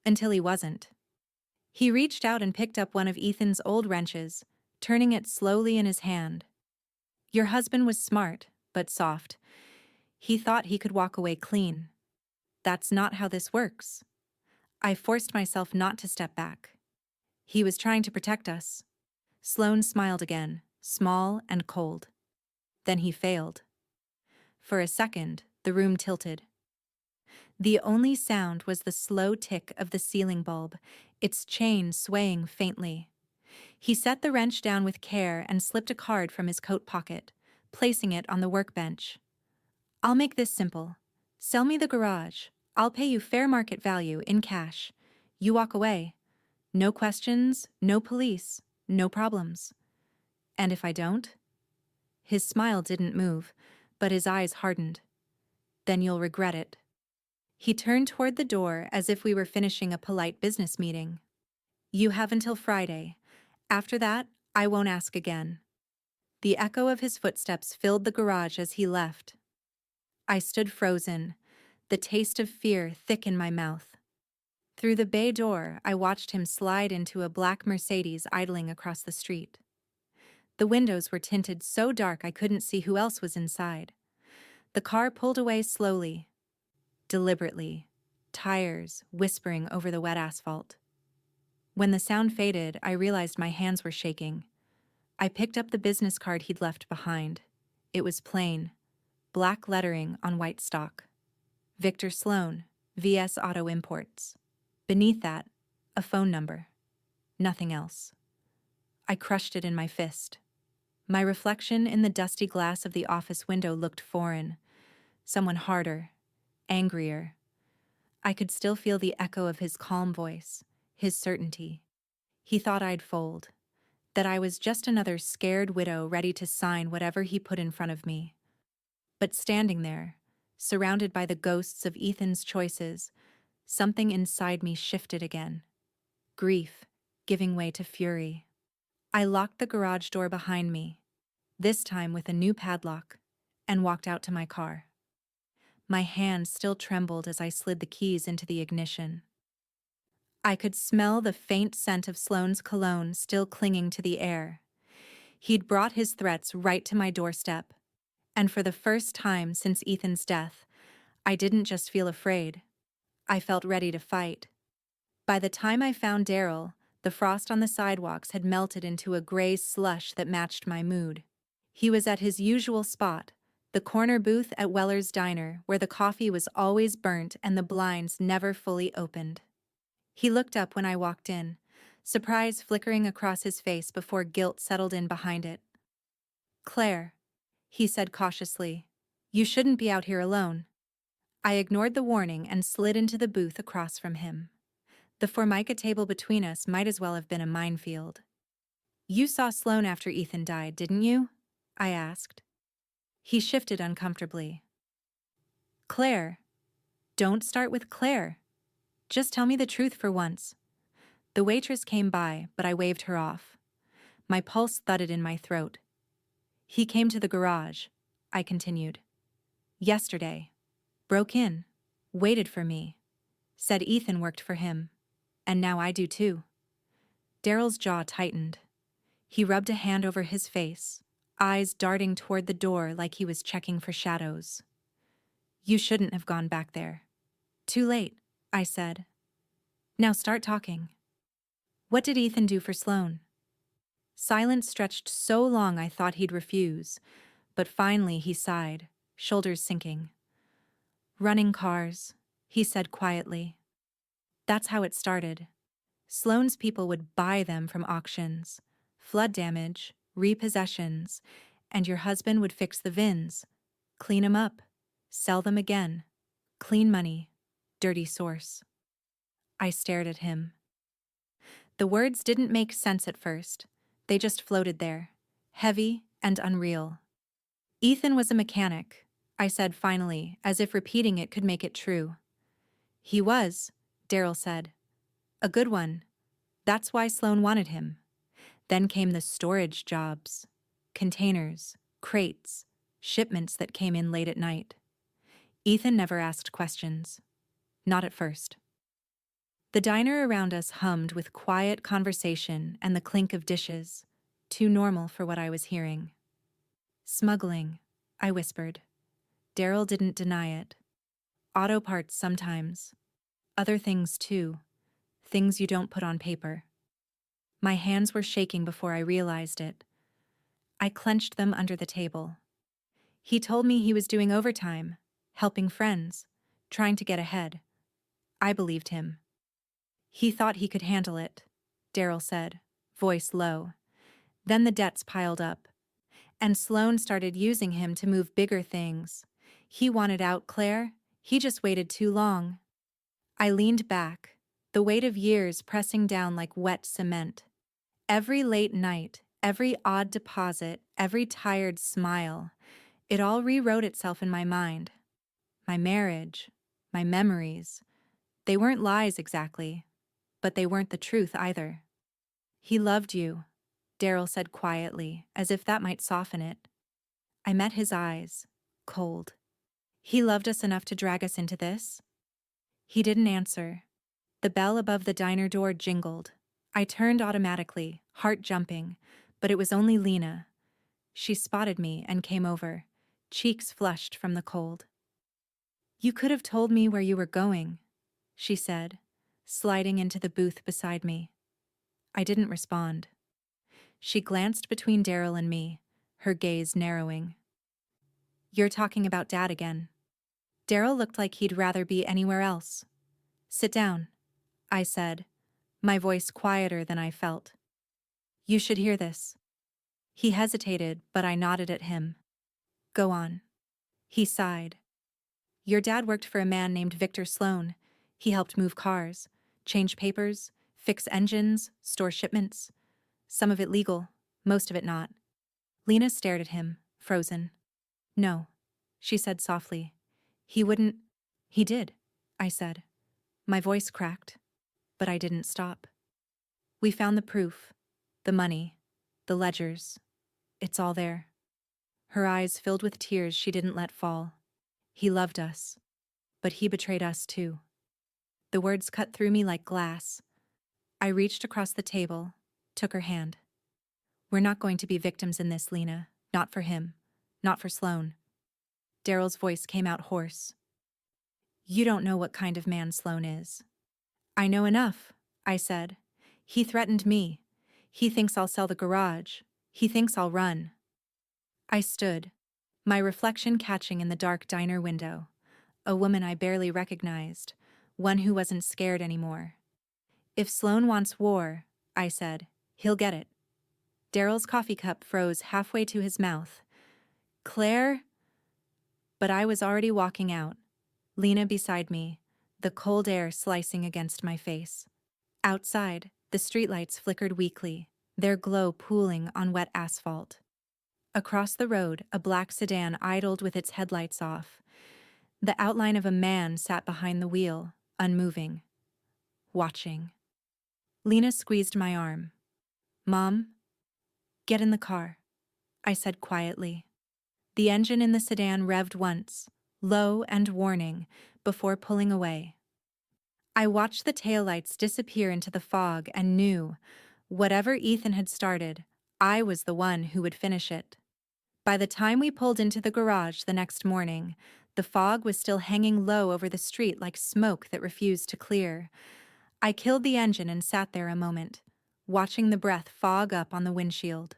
Until he wasn't." He reached out and picked up one of Ethan's old wrenches, turning it slowly in his hand. "Your husband was smart, but soft. He thought he could walk away clean. That's not how this works." I forced myself not to step back. "He was trying to protect us." Sloan smiled again, small and cold. "Then he failed." For a second, the room tilted. The only sound was the slow tick of the ceiling bulb, its chain swaying faintly. He set the wrench down with care and slipped a card from his coat pocket, placing it on the workbench. "I'll make this simple. Sell me the garage. I'll pay you fair market value in cash. You walk away. No questions, no police, no problems." "And if I don't?" His smile didn't move, but his eyes hardened. "Then you'll regret it." He turned toward the door as if we were finishing a polite business meeting. "You have until Friday. After that, I won't ask again." The echo of his footsteps filled the garage as he left. I stood frozen, the taste of fear thick in my mouth. Through the bay door, I watched him slide into a black Mercedes idling across the street. The windows were tinted so dark I couldn't see who else was inside. The car pulled away slowly, deliberately, tires whispering over the wet asphalt. When the sound faded, I realized my hands were shaking. I picked up the business card he'd left behind. It was plain, black lettering on white stock. Victor Sloan, VS Auto Imports. Beneath that, a phone number. Nothing else. I crushed it in my fist. My reflection in the dusty glass of the office window looked foreign. Someone harder, angrier. I could still feel the echo of his calm voice, his certainty. He thought I'd fold, that I was just another scared widow ready to sign whatever he put in front of me. But standing there, surrounded by the ghosts of Ethan's choices, something inside me shifted again. Grief, giving way to fury. I locked the garage door behind me, this time with a new padlock, and walked out to my car. My hand still trembled as I slid the keys into the ignition. I could smell the faint scent of Sloane's cologne still clinging to the air. He'd brought his threats right to my doorstep, and for the first time since Ethan's death, I didn't just feel afraid. I felt ready to fight. By the time I found Daryl, the frost on the sidewalks had melted into a gray slush that matched my mood. He was at his usual spot, the corner booth at Weller's Diner, where the coffee was always burnt and the blinds never fully opened. He looked up when I walked in, surprise flickering across his face before guilt settled in behind it. "Claire," he said cautiously, "you shouldn't be out here alone." I ignored the warning and slid into the booth across from him. The formica table between us might as well have been a minefield. "You saw Sloane after Ethan died, didn't you?" I asked. He shifted uncomfortably. "Claire. Don't start with Claire. Just tell me the truth for once." The waitress came by, but I waved her off. My pulse thudded in my throat. "He came to the garage," I continued. "Yesterday. Broke in. Waited for me. Said Ethan worked for him. And now I do too." Daryl's jaw tightened. He rubbed a hand over his face, eyes darting toward the door like he was checking for shadows. "You shouldn't have gone back there." "Too late," I said. "Now start talking. What did Ethan do for Sloane?" Silence stretched so long I thought he'd refuse, but finally he sighed, shoulders sinking. "Running cars," he said quietly. "That's how it started. Sloane's people would buy them from auctions, flood damage, repossessions, and your husband would fix the VINs, clean 'em up, sell them again. Clean money, dirty source." I stared at him. The words didn't make sense at first. They just floated there, heavy and unreal. "Ethan was a mechanic," I said finally, as if repeating it could make it true. "He was," Daryl said. "A good one. That's why Sloane wanted him. Then came the storage jobs. Containers, crates, shipments that came in late at night. Ethan never asked questions. Not at first." The diner around us hummed with quiet conversation and the clink of dishes, too normal for what I was hearing. "Smuggling," I whispered. Daryl didn't deny it. "Auto parts sometimes. Other things too. Things you don't put on paper." My hands were shaking before I realized it. I clenched them under the table. "He told me he was doing overtime, helping friends, trying to get ahead." I believed him. "He thought he could handle it," Daryl said, voice low. "Then the debts piled up. And Sloane started using him to move bigger things. He wanted out, Claire. He just waited too long." I leaned back, the weight of years pressing down like wet cement. Every late night, every odd deposit, every tired smile, it all rewrote itself in my mind. My marriage, my memories, they weren't lies exactly, but they weren't the truth either. "He loved you," Daryl said quietly, as if that might soften it. I met his eyes, cold. "He loved us enough to drag us into this?" He didn't answer. The bell above the diner door jingled. I turned automatically, heart jumping, but it was only Lena. She spotted me and came over, cheeks flushed from the cold. "You could have told me where you were going," she said, sliding into the booth beside me. I didn't respond. She glanced between Daryl and me, her gaze narrowing. "You're talking about Dad again." Daryl looked like he'd rather be anywhere else. "Sit down," I said, my voice quieter than I felt. "You should hear this." He hesitated, but I nodded at him. "Go on." He sighed. "Your dad worked for a man named Victor Sloane. He helped move cars, change papers, fix engines, store shipments. Some of it legal, most of it not." Lena stared at him, frozen. "No," she said softly. "He wouldn't—" "He did," I said. My voice cracked, but I didn't stop. "We found the proof, the money, the ledgers. It's all there." Her eyes filled with tears she didn't let fall. "He loved us, but he betrayed us too." The words cut through me like glass. I reached across the table, took her hand. "We're not going to be victims in this, Lena. Not for him. Not for Sloane." Daryl's voice came out hoarse. "You don't know what kind of man Sloane is." "I know enough," I said. He threatened me. He thinks I'll sell the garage. He thinks I'll run. I stood, my reflection catching in the dark diner window. A woman I barely recognized, one who wasn't scared anymore. If Sloan wants war, I said, he'll get it. Daryl's coffee cup froze halfway to his mouth. Claire? But I was already walking out, Lena beside me, the cold air slicing against my face. Outside, the streetlights flickered weakly, their glow pooling on wet asphalt. Across the road, a black sedan idled with its headlights off. The outline of a man sat behind the wheel, unmoving, watching. Lena squeezed my arm. Mom, get in the car, I said quietly. The engine in the sedan revved once, low and warning, before pulling away. I watched the taillights disappear into the fog and knew, whatever Ethan had started, I was the one who would finish it. By the time we pulled into the garage the next morning, the fog was still hanging low over the street like smoke that refused to clear. I killed the engine and sat there a moment, watching the breath fog up on the windshield.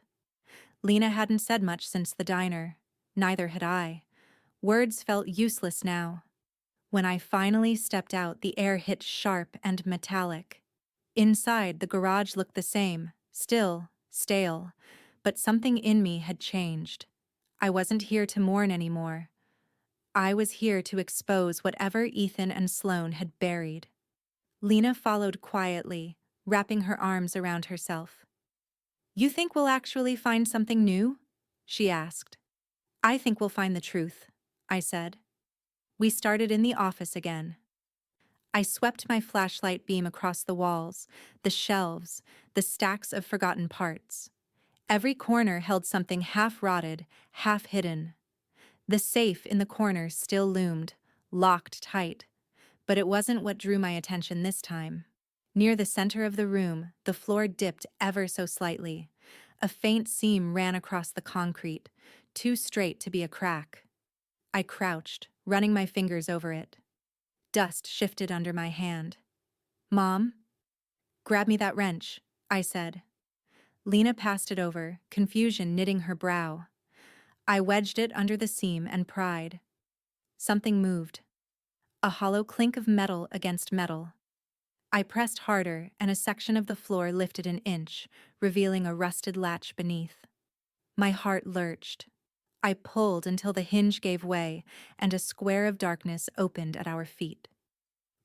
Lena hadn't said much since the diner. Neither had I. Words felt useless now. When I finally stepped out, the air hit sharp and metallic. Inside, the garage looked the same, still, stale, but something in me had changed. I wasn't here to mourn anymore. I was here to expose whatever Ethan and Sloan had buried. Lena followed quietly, wrapping her arms around herself. You think we'll actually find something new? She asked. I think we'll find the truth, I said. We started in the office again. I swept my flashlight beam across the walls, the shelves, the stacks of forgotten parts. Every corner held something half-rotted, half-hidden. The safe in the corner still loomed, locked tight, but it wasn't what drew my attention this time. Near the center of the room, the floor dipped ever so slightly. A faint seam ran across the concrete, too straight to be a crack. I crouched, running my fingers over it. Dust shifted under my hand. Mom? Grab me that wrench, I said. Lena passed it over, confusion knitting her brow. I wedged it under the seam and pried. Something moved. A hollow clink of metal against metal. I pressed harder, and a section of the floor lifted an inch, revealing a rusted latch beneath. My heart lurched. I pulled until the hinge gave way, and a square of darkness opened at our feet.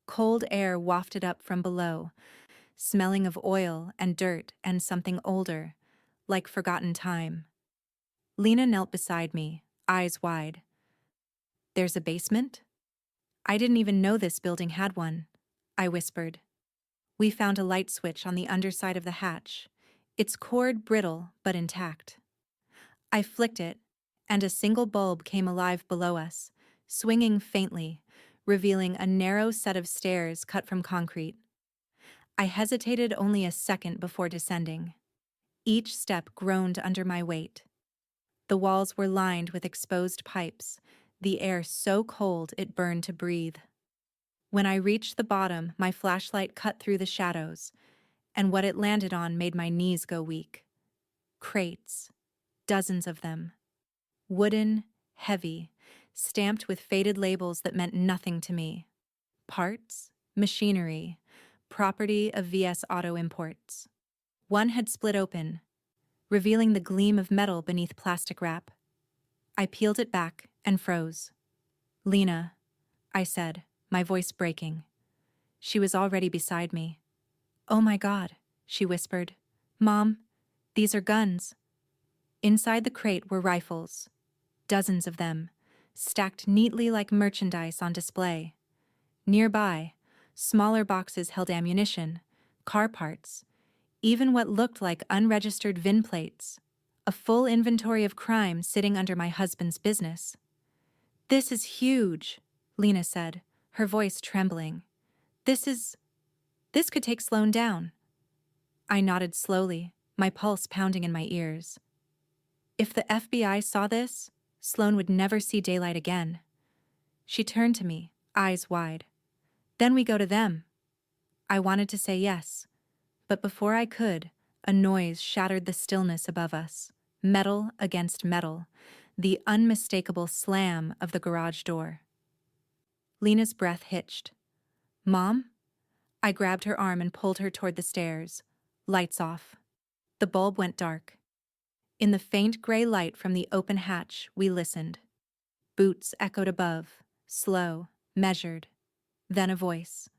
Cold air wafted up from below, smelling of oil and dirt and something older, like forgotten time. Lena knelt beside me, eyes wide. There's a basement? I didn't even know this building had one, I whispered. We found a light switch on the underside of the hatch, its cord brittle but intact. I flicked it, and a single bulb came alive below us, swinging faintly, revealing a narrow set of stairs cut from concrete. I hesitated only a second before descending. Each step groaned under my weight. The walls were lined with exposed pipes, the air so cold it burned to breathe. When I reached the bottom, my flashlight cut through the shadows, and what it landed on made my knees go weak. Crates, dozens of them. Wooden, heavy, stamped with faded labels that meant nothing to me. Parts, machinery, property of VS Auto Imports. One had split open, revealing the gleam of metal beneath plastic wrap. I peeled it back and froze. Lena, I said, my voice breaking. She was already beside me. Oh my God, she whispered. Mom, these are guns. Inside the crate were rifles, dozens of them, stacked neatly like merchandise on display. Nearby, smaller boxes held ammunition, car parts, even what looked like unregistered VIN plates, a full inventory of crime sitting under my husband's business. This is huge, Lena said, her voice trembling. This could take Sloan down. I nodded slowly, my pulse pounding in my ears. If the FBI saw this, Sloan would never see daylight again. She turned to me, eyes wide. Then we go to them. I wanted to say yes, But before I could, a noise shattered the stillness above us, metal against metal, the unmistakable slam of the garage door. Lena's breath hitched. "Mom?" I grabbed her arm and pulled her toward the stairs. Lights off. The bulb went dark. In the faint gray light from the open hatch, we listened. Boots echoed above, slow, measured. Then a voice.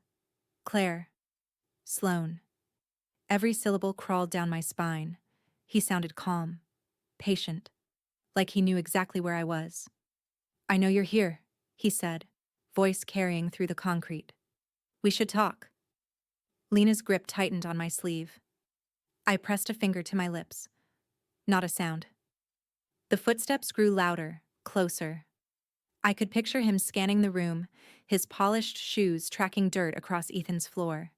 "Claire." "Sloane." Every syllable crawled down my spine. He sounded calm, patient, like he knew exactly where I was. "I know you're here," he said, voice carrying through the concrete. "We should talk." Lena's grip tightened on my sleeve. I pressed a finger to my lips. Not a sound. The footsteps grew louder, closer. I could picture him scanning the room, his polished shoes tracking dirt across Ethan's floor.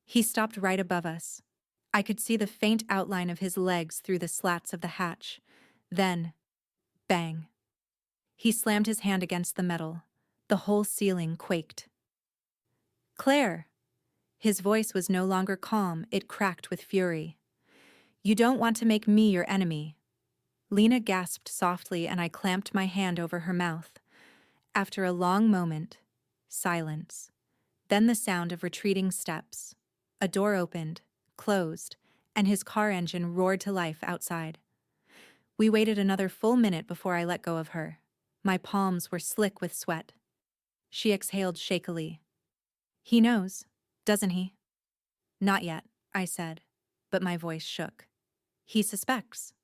He stopped right above us. I could see the faint outline of his legs through the slats of the hatch. Then, bang. He slammed his hand against the metal. The whole ceiling quaked. "Claire!" His voice was no longer calm, it cracked with fury. "You don't want to make me your enemy." Lena gasped softly and I clamped my hand over her mouth. After a long moment, silence. Then the sound of retreating steps. A door opened, closed, and his car engine roared to life outside. We waited another full minute before I let go of her. My palms were slick with sweat. She exhaled shakily. "He knows, doesn't he?" "Not yet," I said, but my voice shook. "He suspects."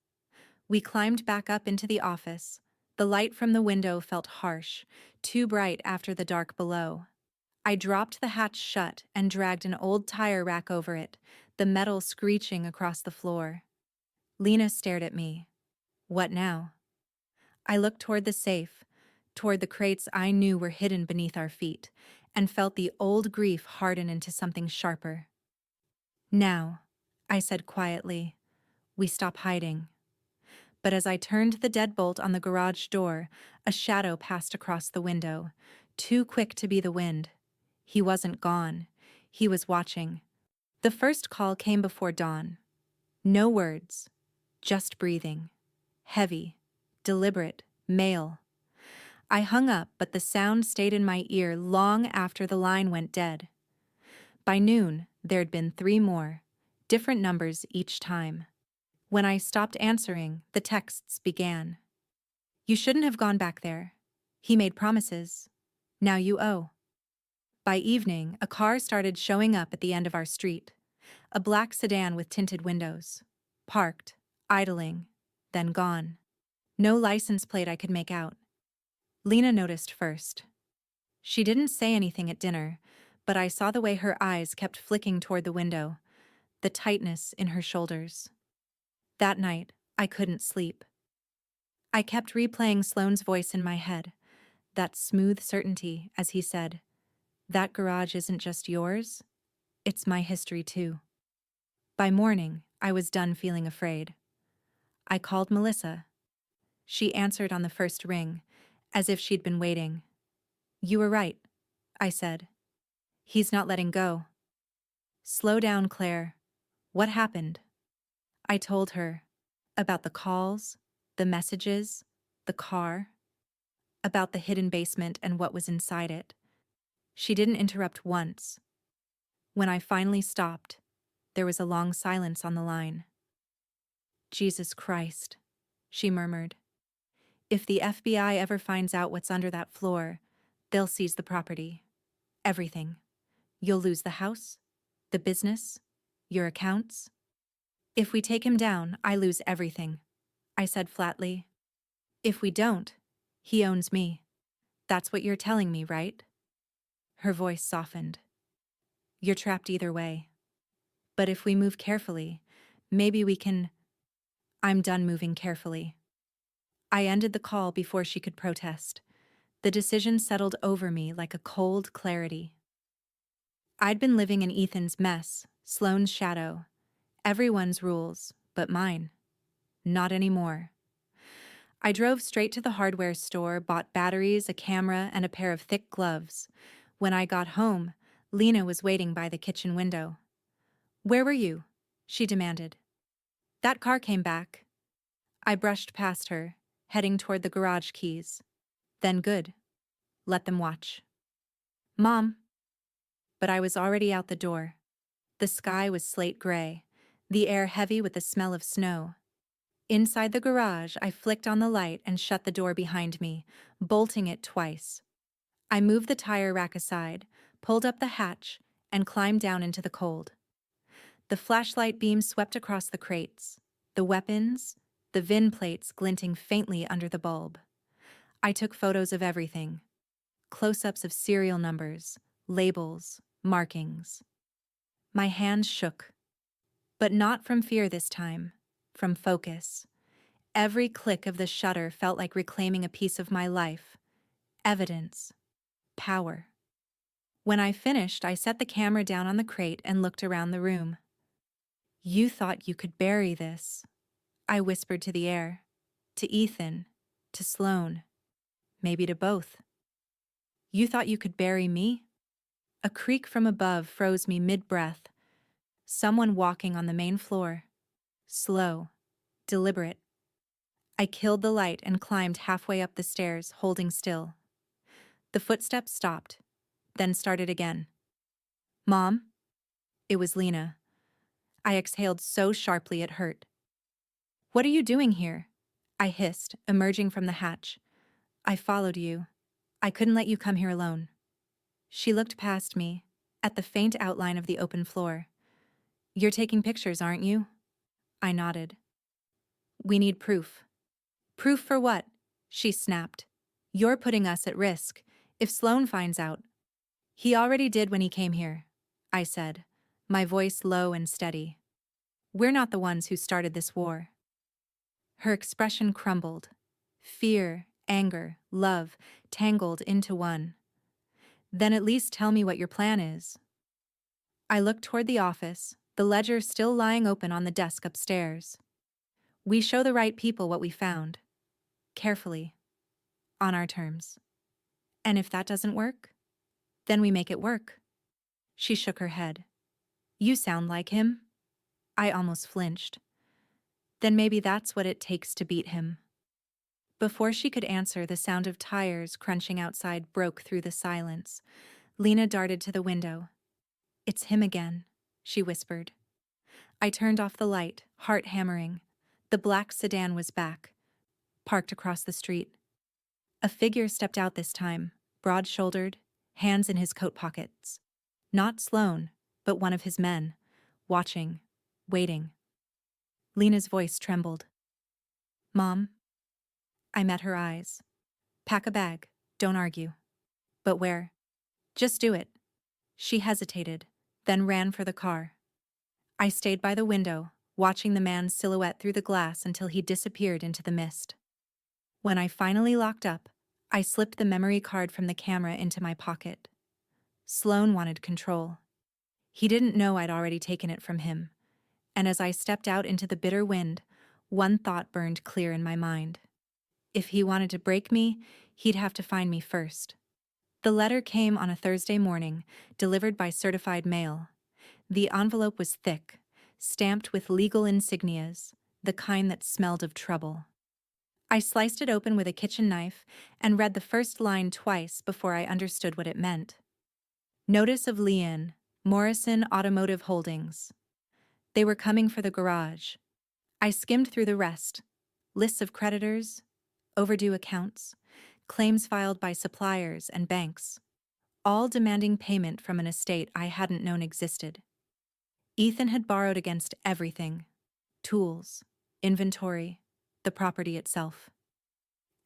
We climbed back up into the office. The light from the window felt harsh, too bright after the dark below. I dropped the hatch shut and dragged an old tire rack over it, the metal screeching across the floor. Lena stared at me. "What now?" I looked toward the safe, toward the crates I knew were hidden beneath our feet, and felt the old grief harden into something sharper. "Now," I said quietly, "we stop hiding." But as I turned the deadbolt on the garage door, a shadow passed across the window, too quick to be the wind. He wasn't gone. He was watching. The first call came before dawn. No words, just breathing. Heavy, deliberate, male. I hung up, but the sound stayed in my ear long after the line went dead. By noon, there'd been 3 more, different numbers each time. When I stopped answering, the texts began. "You shouldn't have gone back there. He made promises. Now you owe." By evening, a car started showing up at the end of our street. A black sedan with tinted windows. Parked, idling, then gone. No license plate I could make out. Lena noticed first. She didn't say anything at dinner, but I saw the way her eyes kept flicking toward the window, the tightness in her shoulders. That night, I couldn't sleep. I kept replaying Sloane's voice in my head, that smooth certainty as he said, "That garage isn't just yours, it's my history too." By morning, I was done feeling afraid. I called Melissa. She answered on the first ring, as if she'd been waiting. "You were right," I said. "He's not letting go." "Slow down, Claire. What happened?" I told her about the calls, the messages, the car, about the hidden basement and what was inside it. She didn't interrupt once. When I finally stopped, there was a long silence on the line. "Jesus Christ," she murmured. "If the FBI ever finds out what's under that floor, they'll seize the property. Everything. You'll lose the house, the business, your accounts. If we take him down, I lose everything," I said flatly. "If we don't, he owns me. That's what you're telling me, right?" Her voice softened. "You're trapped either way. But if we move carefully, maybe we can—" "I'm done moving carefully." I ended the call before she could protest. The decision settled over me like a cold clarity. I'd been living in Ethan's mess, Sloane's shadow. Everyone's rules, but mine. Not anymore. I drove straight to the hardware store, bought batteries, a camera, and a pair of thick gloves. When I got home, Lena was waiting by the kitchen window. Where were you? She demanded. That car came back. I brushed past her, heading toward the garage keys. Then good. Let them watch. Mom. But I was already out the door. The sky was slate gray, the air heavy with the smell of snow. Inside the garage, I flicked on the light and shut the door behind me, bolting it twice. I moved the tire rack aside, pulled up the hatch, and climbed down into the cold. The flashlight beam swept across the crates, the weapons, the VIN plates glinting faintly under the bulb. I took photos of everything. Close-ups of serial numbers, labels, markings. My hands shook. But not from fear this time, from focus. Every click of the shutter felt like reclaiming a piece of my life. Evidence. Power. When I finished, I set the camera down on the crate and looked around the room. You thought you could bury this, I whispered to the air. To Ethan. To Sloane. Maybe to both. You thought you could bury me? A creak from above froze me mid-breath. Someone walking on the main floor. Slow. Deliberate. I killed the light and climbed halfway up the stairs, holding still. The footsteps stopped, then started again. Mom? It was Lena. I exhaled so sharply it hurt. What are you doing here? I hissed, emerging from the hatch. I followed you. I couldn't let you come here alone. She looked past me, at the faint outline of the open floor. You're taking pictures, aren't you? I nodded. We need proof. Proof for what? She snapped. You're putting us at risk. If Sloane finds out. He already did when he came here, I said, my voice low and steady. We're not the ones who started this war. Her expression crumbled. Fear, anger, love, tangled into one. Then at least tell me what your plan is. I looked toward the office, the ledger still lying open on the desk upstairs. We show the right people what we found. Carefully. On our terms. And if that doesn't work, then we make it work. She shook her head. You sound like him. I almost flinched. Then maybe that's what it takes to beat him. Before she could answer, the sound of tires crunching outside broke through the silence. Lena darted to the window. It's him again, she whispered. I turned off the light, heart hammering. The black sedan was back, parked across the street. A figure stepped out this time, broad-shouldered, hands in his coat pockets. Not Sloane, but one of his men, watching, waiting. Lena's voice trembled. Mom? I met her eyes. Pack a bag, don't argue. But where? Just do it. She hesitated, then ran for the car. I stayed by the window, watching the man's silhouette through the glass until he disappeared into the mist. When I finally locked up, I slipped the memory card from the camera into my pocket. Sloane wanted control. He didn't know I'd already taken it from him. And as I stepped out into the bitter wind, one thought burned clear in my mind. If he wanted to break me, he'd have to find me first. The letter came on a Thursday morning, delivered by certified mail. The envelope was thick, stamped with legal insignias, the kind that smelled of trouble. I sliced it open with a kitchen knife and read the first line twice before I understood what it meant. Notice of Leanne, Morrison Automotive Holdings. They were coming for the garage. I skimmed through the rest. Lists of creditors, overdue accounts, claims filed by suppliers and banks, all demanding payment from an estate I hadn't known existed. Ethan had borrowed against everything: tools, inventory, the property itself.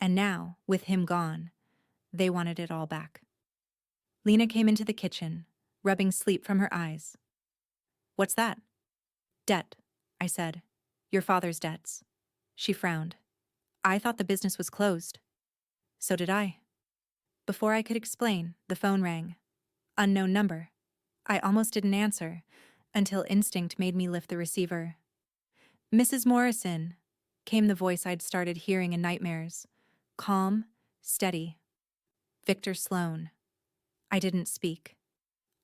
And now, with him gone, they wanted it all back. Lena came into the kitchen, rubbing sleep from her eyes. What's that? Debt, I said. Your father's debts. She frowned. I thought the business was closed. So did I. Before I could explain, the phone rang. Unknown number. I almost didn't answer, until instinct made me lift the receiver. Mrs. Morrison, came the voice I'd started hearing in nightmares. Calm, steady. Victor Sloane. I didn't speak.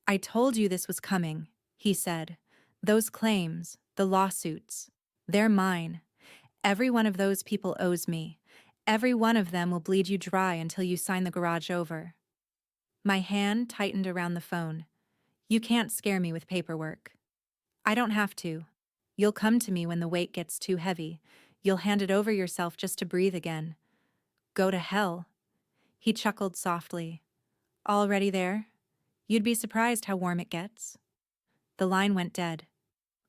I told you this was coming, he said, Those claims, the lawsuits, they're mine. Every one of those people owes me. Every one of them will bleed you dry until you sign the garage over. My hand tightened around the phone. You can't scare me with paperwork. I don't have to. You'll come to me when the weight gets too heavy. You'll hand it over yourself just to breathe again. Go to hell. He chuckled softly. Already there? You'd be surprised how warm it gets. The line went dead.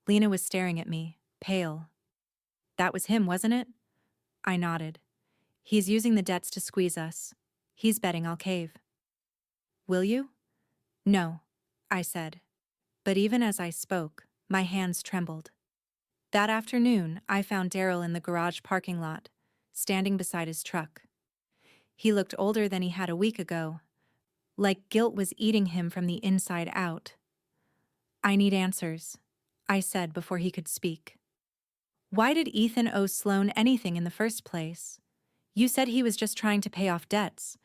Lena was staring at me, pale. That was him, wasn't it? I nodded. He's using the debts to squeeze us. He's betting I'll cave. Will you? No, I said. But even as I spoke, my hands trembled. That afternoon, I found Daryl in the garage parking lot, standing beside his truck. He looked older than he had a week ago, like guilt was eating him from the inside out. I need answers, I said before he could speak. Why did Ethan owe Sloan anything in the first place? You said he was just trying to pay off debts,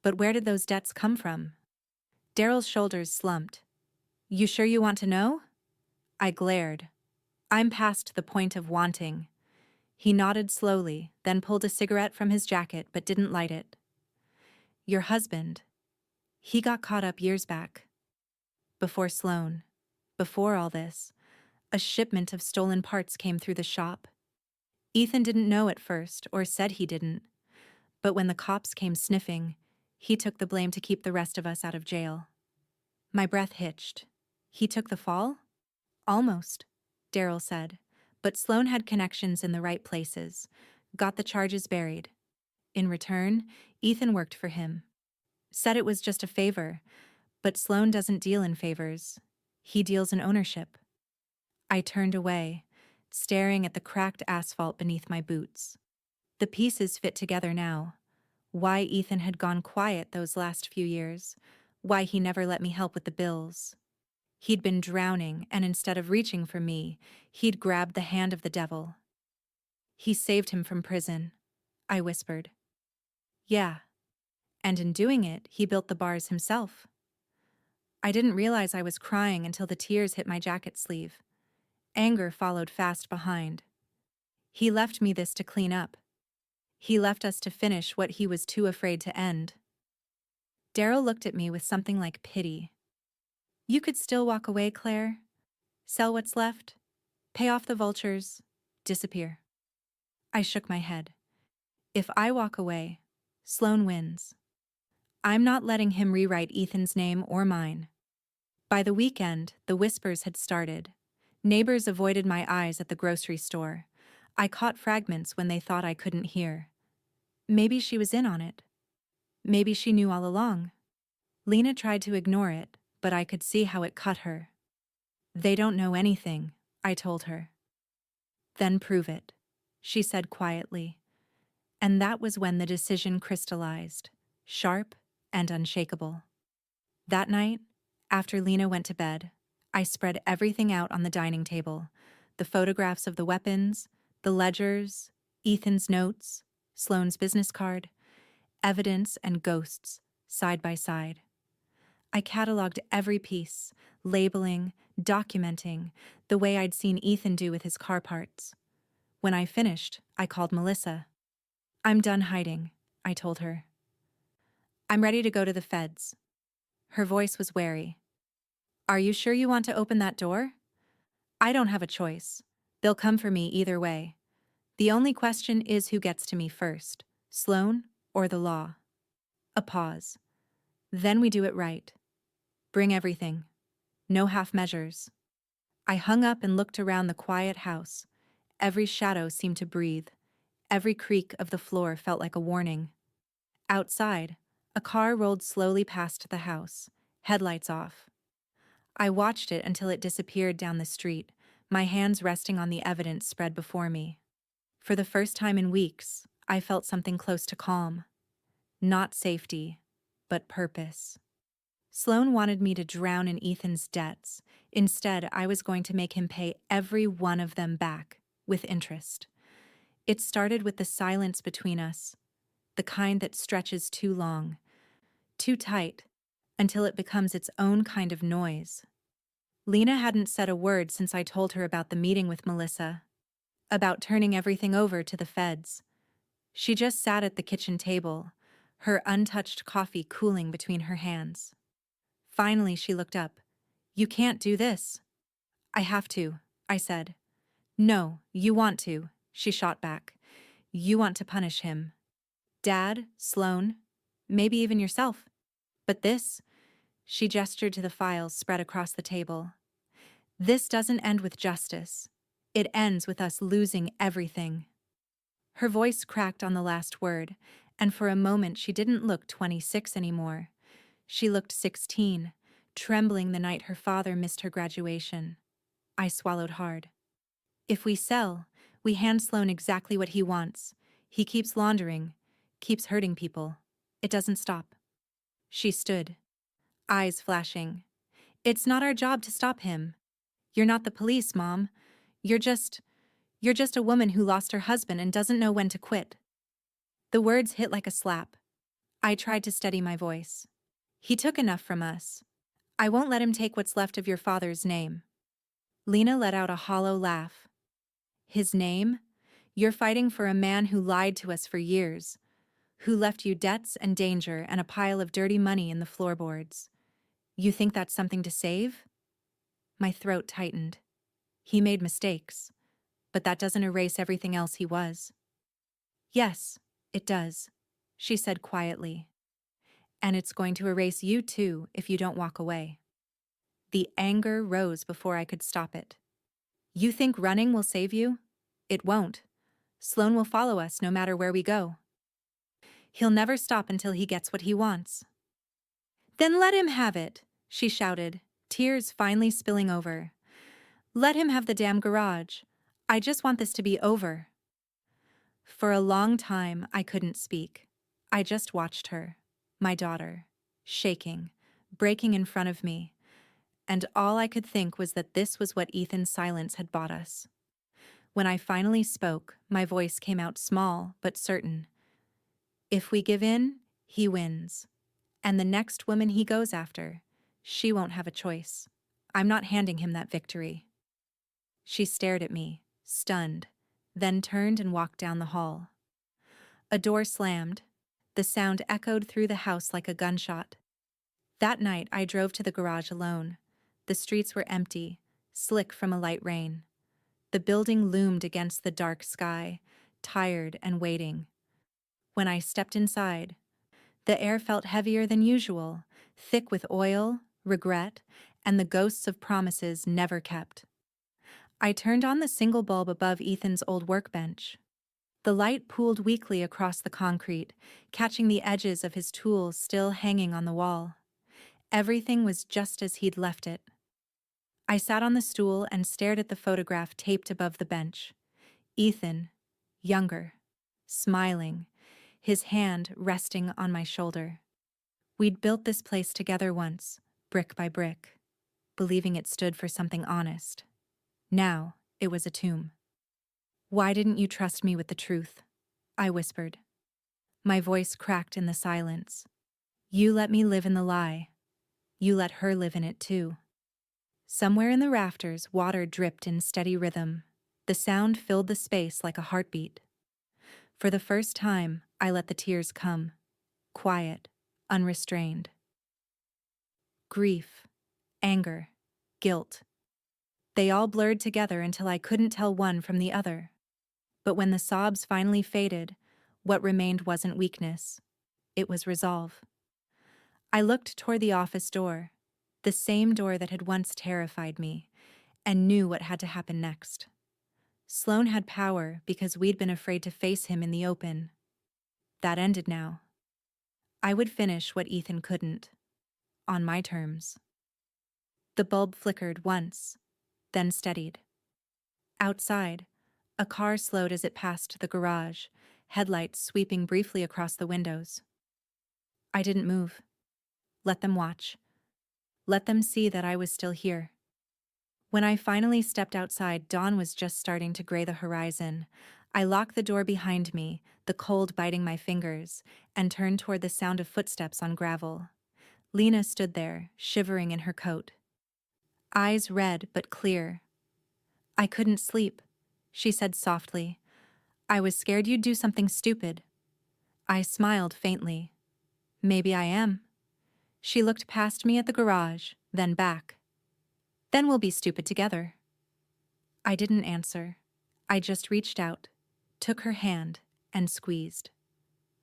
but where did those debts come from? Daryl's shoulders slumped. You sure you want to know? I glared. I'm past the point of wanting. He nodded slowly, then pulled a cigarette from his jacket but didn't light it. Your husband. He got caught up years back. Before Sloan. Before all this. A shipment of stolen parts came through the shop. Ethan didn't know at first, or said he didn't. But when the cops came sniffing, he took the blame to keep the rest of us out of jail. My breath hitched. He took the fall? Almost, Daryl said. But Sloan had connections in the right places, got the charges buried. In return, Ethan worked for him. Said it was just a favor, but Sloan doesn't deal in favors. He deals in ownership. I turned away, staring at the cracked asphalt beneath my boots. The pieces fit together now. Why Ethan had gone quiet those last few years, why he never let me help with the bills. He'd been drowning, and instead of reaching for me, he'd grabbed the hand of the devil. He saved him from prison, I whispered. Yeah, and in doing it, he built the bars himself. I didn't realize I was crying until the tears hit my jacket sleeve. Anger followed fast behind. He left me this to clean up. He left us to finish what he was too afraid to end. Daryl looked at me with something like pity. You could still walk away, Claire. Sell what's left, pay off the vultures, disappear. I shook my head. If I walk away, Sloan wins. I'm not letting him rewrite Ethan's name or mine. By the weekend, the whispers had started. Neighbors avoided my eyes at the grocery store. I caught fragments when they thought I couldn't hear. Maybe she was in on it. Maybe she knew all along. Lena tried to ignore it, but I could see how it cut her. They don't know anything, I told her. Then prove it, she said quietly. And that was when the decision crystallized, sharp and unshakable. That night, after Lena went to bed, I spread everything out on the dining table, the photographs of the weapons, the ledgers, Ethan's notes, Sloan's business card, evidence and ghosts, side by side. I cataloged every piece, labeling, documenting, the way I'd seen Ethan do with his car parts. When I finished, I called Melissa. I'm done hiding, I told her. I'm ready to go to the feds. Her voice was wary. Are you sure you want to open that door? I don't have a choice. They'll come for me either way. The only question is who gets to me first, Sloan or the law. A pause. Then we do it right. Bring everything. No half measures. I hung up and looked around the quiet house. Every shadow seemed to breathe. Every creak of the floor felt like a warning. Outside, a car rolled slowly past the house, headlights off. I watched it until it disappeared down the street, my hands resting on the evidence spread before me. For the first time in weeks, I felt something close to calm. Not safety, but purpose. Sloan wanted me to drown in Ethan's debts. Instead, I was going to make him pay every one of them back, with interest. It started with the silence between us, the kind that stretches too long, too tight, until it becomes its own kind of noise. Lena hadn't said a word since I told her about the meeting with Melissa, about turning everything over to the feds. She just sat at the kitchen table, her untouched coffee cooling between her hands. Finally, she looked up. "You can't do this." "I have to," I said. "No, you want to," she shot back. "You want to punish him. Dad, Sloan, maybe even yourself. But this," she gestured to the files spread across the table, "this doesn't end with justice. It ends with us losing everything." Her voice cracked on the last word, and for a moment she didn't look 26 anymore. She looked 16, trembling the night her father missed her graduation. I swallowed hard. "If we sell, we hand Sloan exactly what he wants. He keeps laundering, keeps hurting people. It doesn't stop." She stood, eyes flashing. "It's not our job to stop him. You're not the police, Mom. You're just a woman who lost her husband and doesn't know when to quit." The words hit like a slap. I tried to steady my voice. "He took enough from us. I won't let him take what's left of your father's name." Lena let out a hollow laugh. "His name? You're fighting for a man who lied to us for years, who left you debts and danger and a pile of dirty money in the floorboards. You think that's something to save?" My throat tightened. He made mistakes, but that doesn't erase everything else he was. "Yes, it does," she said quietly. "And it's going to erase you too if you don't walk away." The anger rose before I could stop it. "You think running will save you? It won't. Sloan will follow us no matter where we go. He'll never stop until he gets what he wants." "Then let him have it," she shouted, tears finally spilling over. "Let him have the damn garage. I just want this to be over." For a long time, I couldn't speak. I just watched her, my daughter, shaking, breaking in front of me, and all I could think was that this was what Ethan's silence had bought us. When I finally spoke, my voice came out small but certain. "If we give in, he wins. And the next woman he goes after, she won't have a choice. I'm not handing him that victory." She stared at me, stunned, then turned and walked down the hall. A door slammed. The sound echoed through the house like a gunshot. That night, I drove to the garage alone. The streets were empty, slick from a light rain. The building loomed against the dark sky, tired and waiting. When I stepped inside, the air felt heavier than usual, thick with oil, regret, and the ghosts of promises never kept. I turned on the single bulb above Ethan's old workbench. The light pooled weakly across the concrete, catching the edges of his tools still hanging on the wall. Everything was just as he'd left it. I sat on the stool and stared at the photograph taped above the bench. Ethan, younger, smiling, his hand resting on my shoulder. We'd built this place together once, brick by brick, believing it stood for something honest. Now, it was a tomb. "Why didn't you trust me with the truth?" I whispered. My voice cracked in the silence. "You let me live in the lie. You let her live in it too." Somewhere in the rafters, water dripped in steady rhythm. The sound filled the space like a heartbeat. For the first time, I let the tears come, quiet, unrestrained. Grief, anger, guilt. They all blurred together until I couldn't tell one from the other. But when the sobs finally faded, what remained wasn't weakness. It was resolve. I looked toward the office door, the same door that had once terrified me, and knew what had to happen next. Sloan had power because we'd been afraid to face him in the open. That ended now. I would finish what Ethan couldn't, on my terms. The bulb flickered once, then steadied. Outside, a car slowed as it passed the garage, headlights sweeping briefly across the windows. I didn't move. Let them watch. Let them see that I was still here. When I finally stepped outside, dawn was just starting to gray the horizon. I locked the door behind me, the cold biting my fingers, and turned toward the sound of footsteps on gravel. Lena stood there, shivering in her coat. eyes red but clear. "I couldn't sleep," she said softly. "I was scared you'd do something stupid." I smiled faintly. "Maybe I am." She looked past me at the garage, then back. "Then we'll be stupid together." I didn't answer. I just reached out, took her hand, and squeezed.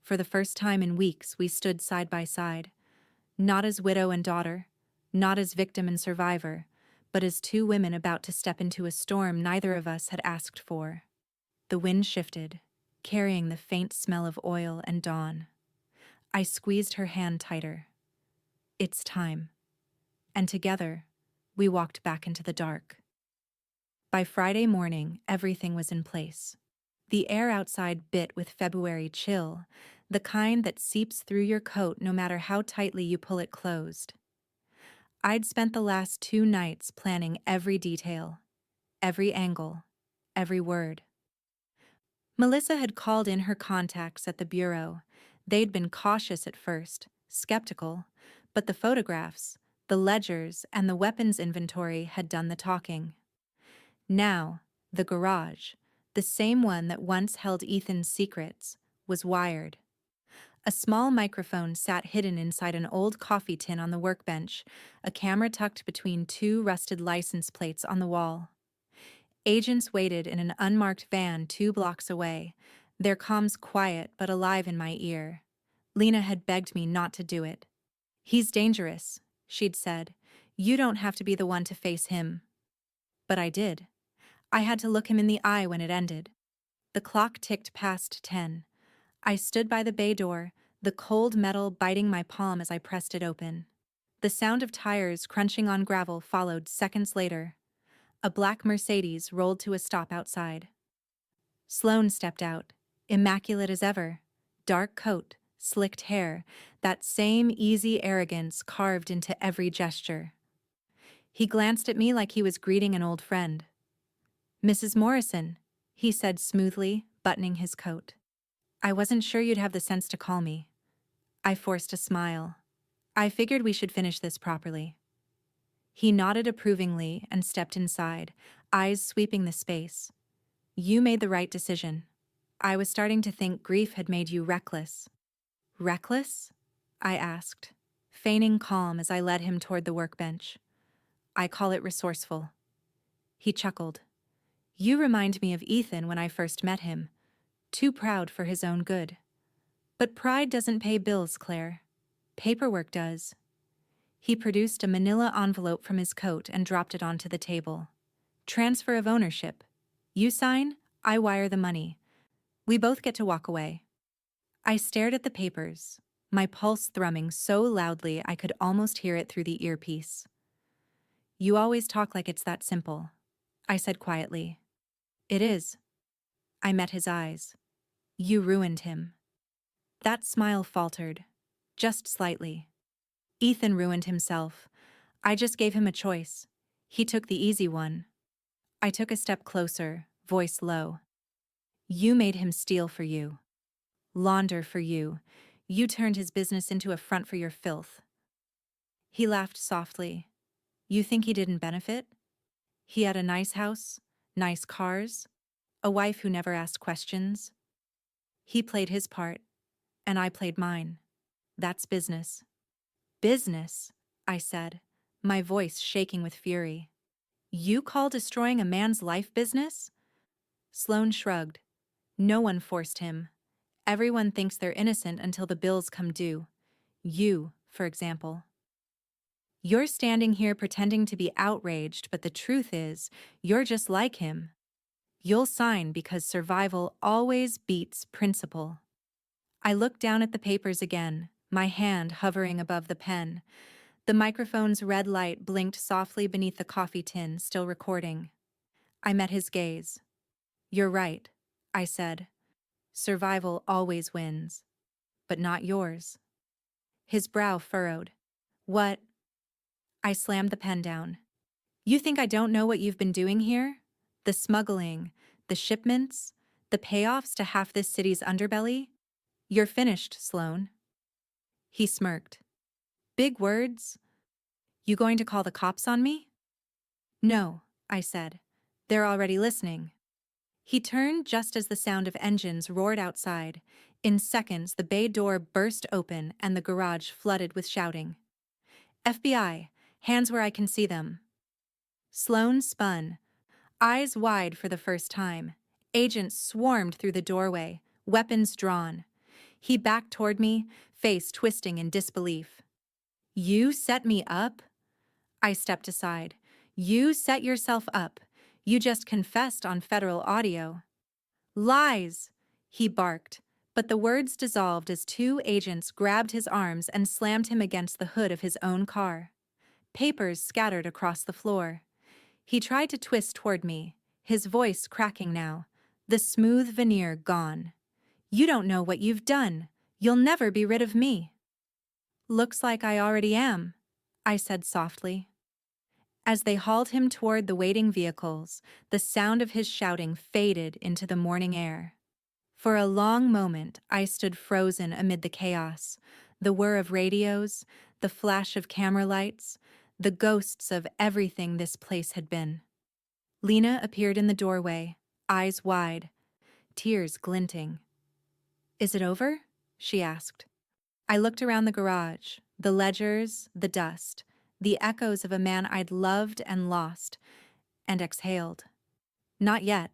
For the first time in weeks, we stood side by side, not as widow and daughter, not as victim and survivor, but as two women about to step into a storm neither of us had asked for. The wind shifted, carrying the faint smell of oil and dawn. I squeezed her hand tighter. "It's time." And together, we walked back into the dark. By Friday morning, everything was in place. The air outside bit with February chill, the kind that seeps through your coat no matter how tightly you pull it closed. I'd spent the last 2 nights planning every detail, every angle, every word. Melissa had called in her contacts at the bureau. They'd been cautious at first, skeptical, but the photographs, the ledgers, and the weapons inventory had done the talking. Now, the garage, the same one that once held Ethan's secrets, was wired. A small microphone sat hidden inside an old coffee tin on the workbench, a camera tucked between 2 rusted license plates on the wall. Agents waited in an unmarked van 2 blocks away, their comms quiet but alive in my ear. Lena had begged me not to do it. "He's dangerous," she'd said. "You don't have to be the one to face him." But I did. I had to look him in the eye when it ended. The clock ticked past 10. I stood by the bay door, the cold metal biting my palm as I pressed it open. The sound of tires crunching on gravel followed seconds later. A black Mercedes rolled to a stop outside. Sloane stepped out, immaculate as ever. Dark coat, slicked hair, that same easy arrogance carved into every gesture. He glanced at me like he was greeting an old friend. "Mrs. Morrison," he said smoothly, buttoning his coat. "I wasn't sure you'd have the sense to call me." I forced a smile. "I figured we should finish this properly." He nodded approvingly and stepped inside, eyes sweeping the space. "You made the right decision. I was starting to think grief had made you reckless." "Reckless?" I asked, feigning calm as I led him toward the workbench. "I call it resourceful." He chuckled. "You remind me of Ethan when I first met him. Too proud for his own good. But pride doesn't pay bills, Claire. Paperwork does." He produced a manila envelope from his coat and dropped it onto the table. "Transfer of ownership. You sign, I wire the money. We both get to walk away." I stared at the papers, my pulse thrumming so loudly I could almost hear it through the earpiece. "You always talk like it's that simple," I said quietly. "It is." I met his eyes. "You ruined him." That smile faltered, just slightly. "Ethan ruined himself. I just gave him a choice. He took the easy one." I took a step closer, voice low. "You made him steal for you. Launder for you. You turned his business into a front for your filth." He laughed softly. "You think he didn't benefit? He had a nice house, nice cars, a wife who never asked questions. He played his part, and I played mine. That's business." "Business?" I said, my voice shaking with fury. "You call destroying a man's life business?" Sloane shrugged. "No one forced him. Everyone thinks they're innocent until the bills come due. You, for example. You're standing here pretending to be outraged, but the truth is, you're just like him. You'll sign because survival always beats principle." I looked down at the papers again, my hand hovering above the pen. The microphone's red light blinked softly beneath the coffee tin, still recording. I met his gaze. "You're right," I said. "Survival always wins. But not yours." His brow furrowed. "What?" I slammed the pen down. "You think I don't know what you've been doing here? The smuggling, the shipments, the payoffs to half this city's underbelly? You're finished, Sloane." He smirked. "Big words? You going to call the cops on me?" No, I said. They're already listening. He turned just as the sound of engines roared outside. In seconds, the bay door burst open and the garage flooded with shouting. FBI, hands where I can see them. Sloane spun, eyes wide for the first time. Agents swarmed through the doorway, weapons drawn. He backed toward me, face twisting in disbelief. You set me up? I stepped aside. You set yourself up. You just confessed on federal audio. Lies! He barked, but the words dissolved as two agents grabbed his arms and slammed him against the hood of his own car. Papers scattered across the floor. He tried to twist toward me, his voice cracking now, the smooth veneer gone. You don't know what you've done. You'll never be rid of me. Looks like I already am, I said softly. As they hauled him toward the waiting vehicles, the sound of his shouting faded into the morning air. For a long moment, I stood frozen amid the chaos, the whir of radios, the flash of camera lights, the ghosts of everything this place had been. Lena appeared in the doorway, eyes wide, tears glinting. Is it over? She asked. I looked around the garage, the ledgers, the dust, the echoes of a man I'd loved and lost, and exhaled. Not yet,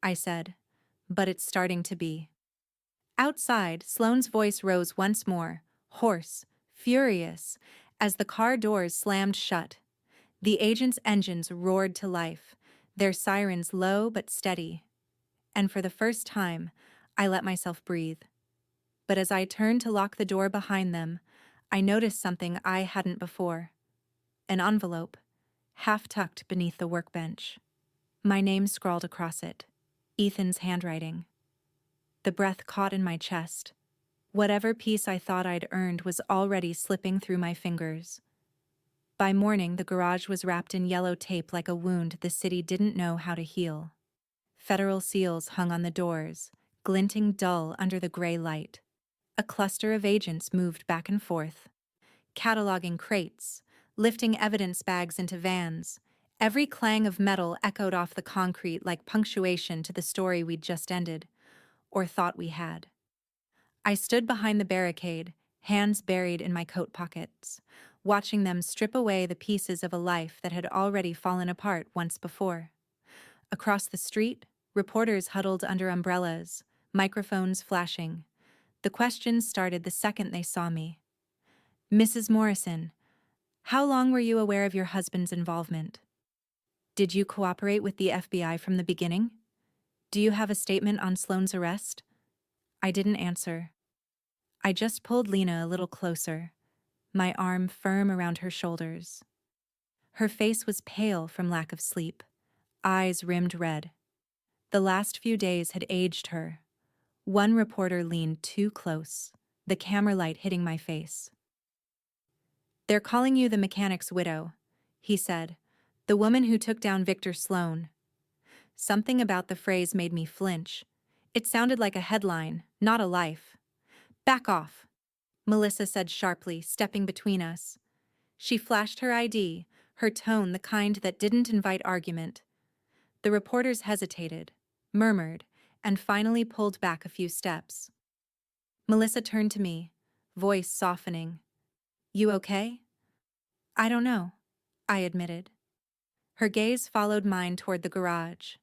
I said, but it's starting to be. Outside, Sloane's voice rose once more, hoarse, furious, as the car doors slammed shut. The agents' engines roared to life, their sirens low but steady. And for the first time, I let myself breathe. But as I turned to lock the door behind them, I noticed something I hadn't before. An envelope, half tucked beneath the workbench. My name scrawled across it, Ethan's handwriting. The breath caught in my chest. Whatever peace I thought I'd earned was already slipping through my fingers. By morning, the garage was wrapped in yellow tape like a wound the city didn't know how to heal. Federal seals hung on the doors, glinting dull under the gray light. A cluster of agents moved back and forth, cataloging crates, lifting evidence bags into vans. Every clang of metal echoed off the concrete like punctuation to the story we'd just ended, or thought we had. I stood behind the barricade, hands buried in my coat pockets, watching them strip away the pieces of a life that had already fallen apart once before. Across the street, reporters huddled under umbrellas, microphones flashing. The questions started the second they saw me. Mrs. Morrison, how long were you aware of your husband's involvement? Did you cooperate with the FBI from the beginning? Do you have a statement on Sloane's arrest? I didn't answer. I just pulled Lena a little closer, my arm firm around her shoulders. Her face was pale from lack of sleep, eyes rimmed red. The last few days had aged her. One reporter leaned too close, the camera light hitting my face. They're calling you the mechanic's widow, he said, the woman who took down Victor Sloane. Something about the phrase made me flinch. It sounded like a headline, not a life. Back off, Melissa said sharply, stepping between us. She flashed her ID, her tone the kind that didn't invite argument. The reporters hesitated, murmured, and finally pulled back a few steps. Melissa turned to me, voice softening. You okay? I don't know, I admitted. Her gaze followed mine toward the garage.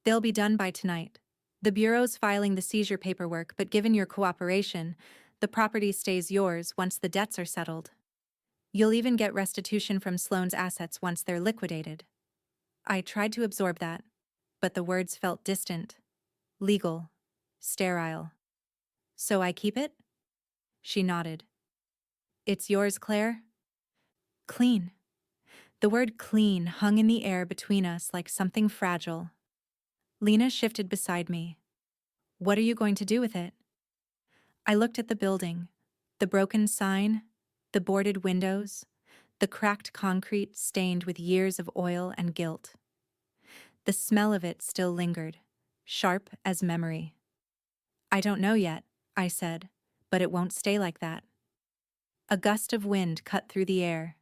They'll be done by tonight. The Bureau's filing the seizure paperwork, but given your cooperation, the property stays yours once the debts are settled. You'll even get restitution from Sloane's assets once they're liquidated. I tried to absorb that, but the words felt distant, legal, sterile. So I keep it? She nodded. It's yours, Claire? Clean. The word clean hung in the air between us like something fragile. Lena shifted beside me. What are you going to do with it? I looked at the building, the broken sign, the boarded windows, the cracked concrete stained with years of oil and guilt. The smell of it still lingered, sharp as memory. I don't know yet, I said, but it won't stay like that. A gust of wind cut through the air.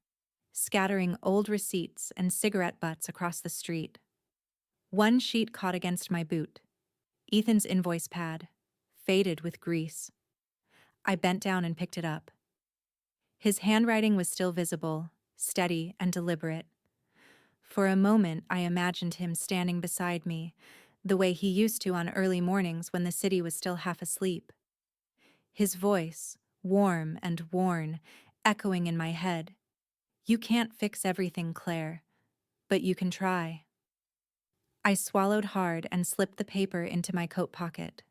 scattering old receipts and cigarette butts across the street. One sheet caught against my boot. Ethan's invoice pad, faded with grease. I bent down and picked it up. His handwriting was still visible, steady and deliberate. For a moment, I imagined him standing beside me, the way he used to on early mornings when the city was still half asleep. His voice, warm and worn, echoing in my head. "You can't fix everything, Claire, but you can try." I swallowed hard and slipped the paper into my coat pocket.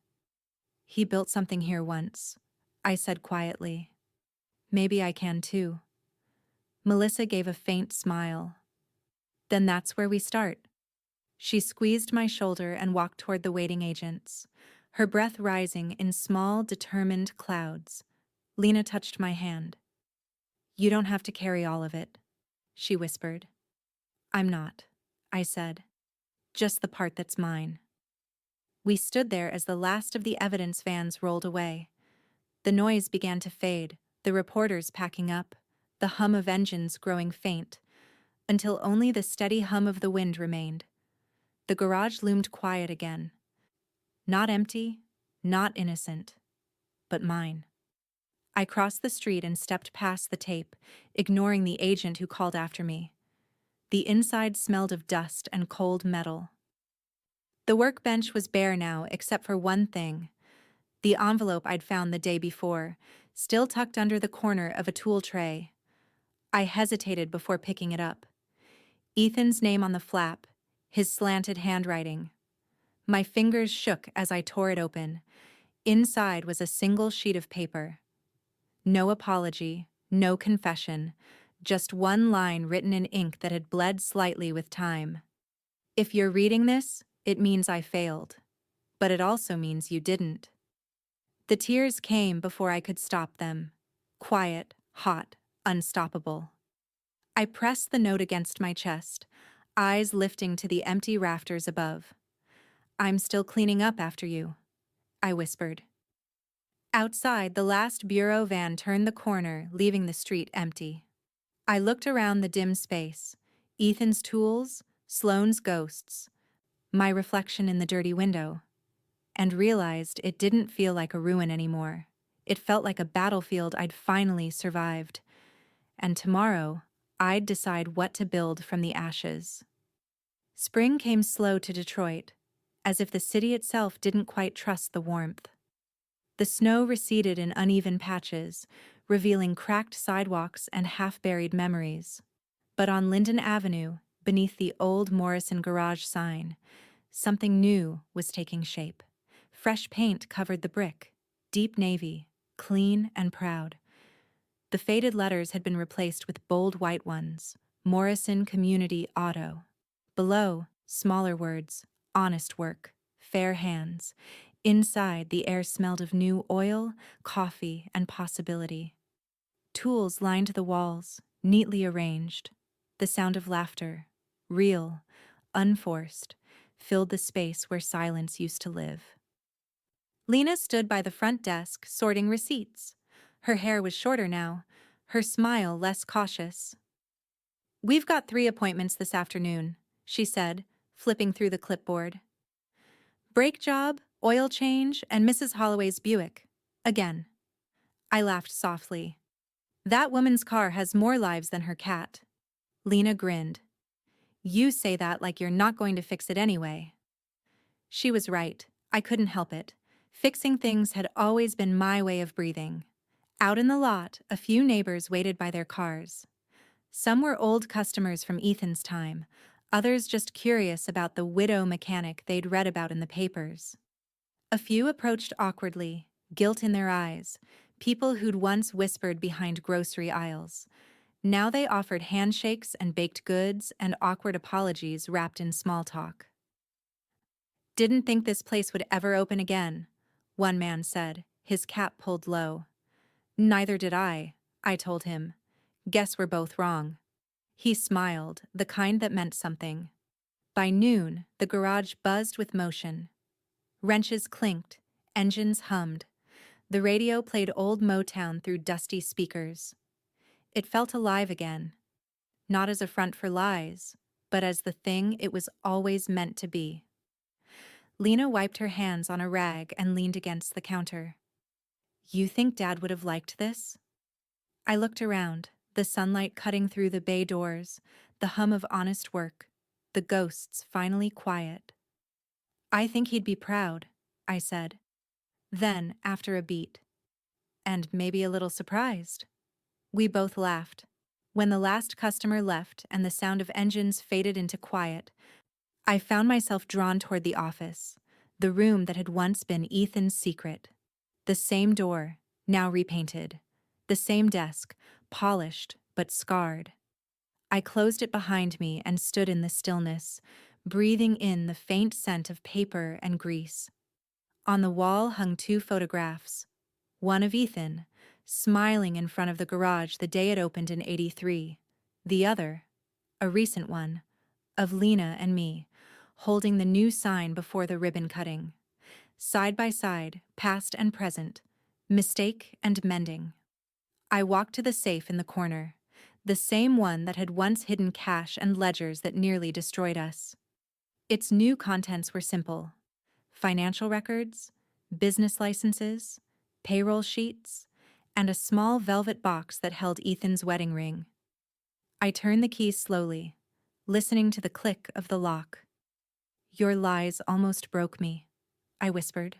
"He built something here once," I said quietly. "Maybe I can too." Melissa gave a faint smile. "Then that's where we start." She squeezed my shoulder and walked toward the waiting agents, her breath rising in small, determined clouds. Lena touched my hand. "You don't have to carry all of it," she whispered. "I'm not," I said. "Just the part that's mine." We stood there as the last of the evidence vans rolled away. The noise began to fade, the reporters packing up, the hum of engines growing faint, until only the steady hum of the wind remained. The garage loomed quiet again. Not empty, not innocent, but mine. I crossed the street and stepped past the tape, ignoring the agent who called after me. The inside smelled of dust and cold metal. The workbench was bare now, except for one thing: the envelope I'd found the day before, still tucked under the corner of a tool tray. I hesitated before picking it up. Ethan's name on the flap, his slanted handwriting. My fingers shook as I tore it open. Inside was a single sheet of paper. No apology, no confession, just one line written in ink that had bled slightly with time. "If you're reading this, it means I failed. But it also means you didn't." The tears came before I could stop them. Quiet, hot, unstoppable. I pressed the note against my chest, eyes lifting to the empty rafters above. "I'm still cleaning up after you," I whispered. Outside, the last bureau van turned the corner, leaving the street empty. I looked around the dim space. Ethan's tools, Sloane's ghosts, my reflection in the dirty window, and realized it didn't feel like a ruin anymore. It felt like a battlefield I'd finally survived. And tomorrow, I'd decide what to build from the ashes. Spring came slow to Detroit, as if the city itself didn't quite trust the warmth. The snow receded in uneven patches, revealing cracked sidewalks and half-buried memories. But on Linden Avenue, beneath the old Morrison garage sign, something new was taking shape. Fresh paint covered the brick, deep navy, clean and proud. The faded letters had been replaced with bold white ones, Morrison Community Auto. Below, smaller words, honest work, fair hands. Inside, the air smelled of new oil, coffee, and possibility. Tools lined the walls, neatly arranged. The sound of laughter, real, unforced, filled the space where silence used to live. Lena stood by the front desk, sorting receipts. Her hair was shorter now, her smile less cautious. "We've got 3 appointments this afternoon," she said, flipping through the clipboard. "Brake job, oil change, and Mrs. Holloway's Buick. Again." I laughed softly. "That woman's car has more lives than her cat." Lena grinned. "You say that like you're not going to fix it anyway." She was right. I couldn't help it. Fixing things had always been my way of breathing. Out in the lot, a few neighbors waited by their cars. Some were old customers from Ethan's time, others just curious about the widow mechanic they'd read about in the papers. A few approached awkwardly, guilt in their eyes, people who'd once whispered behind grocery aisles. Now they offered handshakes and baked goods and awkward apologies wrapped in small talk. "Didn't think this place would ever open again," one man said, his cap pulled low. "Neither did I told him. "Guess we're both wrong." He smiled, the kind that meant something. By noon, the garage buzzed with motion. Wrenches clinked, engines hummed. The radio played old Motown through dusty speakers. It felt alive again. not as a front for lies, but as the thing it was always meant to be. Lena wiped her hands on a rag and leaned against the counter. You think Dad would have liked this? I looked around, the sunlight cutting through the bay doors, the hum of honest work, the ghosts finally quiet. I think he'd be proud, I said. Then, after a beat, and maybe a little surprised. We both laughed. When the last customer left and the sound of engines faded into quiet, I found myself drawn toward the office, the room that had once been Ethan's secret. The same door, now repainted. The same desk, polished but scarred. I closed it behind me and stood in the stillness, breathing in the faint scent of paper and grease. On the wall hung two photographs, one of Ethan, smiling in front of the garage the day it opened in '83, the other, a recent one, of Lena and me, holding the new sign before the ribbon cutting. Side by side, past and present, mistake and mending. I walked to the safe in the corner, the same one that had once hidden cash and ledgers that nearly destroyed us. Its new contents were simple: financial records, business licenses, payroll sheets, and a small velvet box that held Ethan's wedding ring. I turned the key slowly, listening to the click of the lock. Your lies almost broke me, I whispered.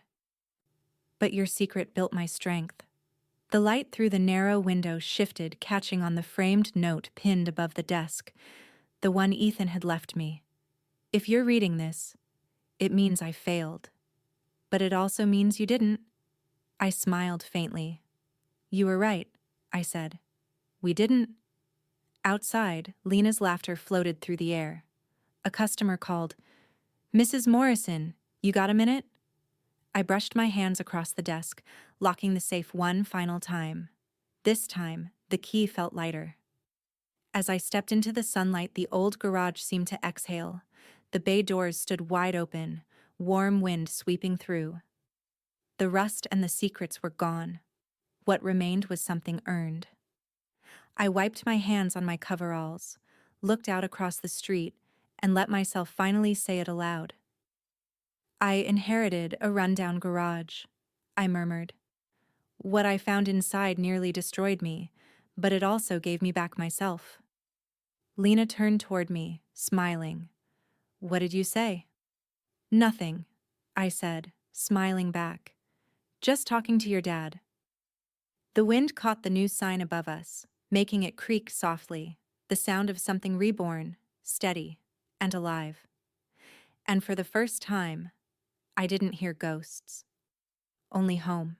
But your secret built my strength. The light through the narrow window shifted, catching on the framed note pinned above the desk, the one Ethan had left me. If you're reading this, it means I failed. But it also means you didn't. I smiled faintly. You were right, I said. We didn't. Outside, Lena's laughter floated through the air. A customer called, Mrs. Morrison, you got a minute? I brushed my hands across the desk, locking the safe one final time. This time, the key felt lighter. As I stepped into the sunlight, the old garage seemed to exhale. The bay doors stood wide open, warm wind sweeping through. The rust and the secrets were gone. What remained was something earned. I wiped my hands on my coveralls, looked out across the street, and let myself finally say it aloud. I inherited a rundown garage, I murmured. What I found inside nearly destroyed me, but it also gave me back myself. Lena turned toward me, smiling. What did you say? Nothing, I said, smiling back. Just talking to your dad. The wind caught the new sign above us, making it creak softly, the sound of something reborn, steady, and alive. And for the first time, I didn't hear ghosts. Only home.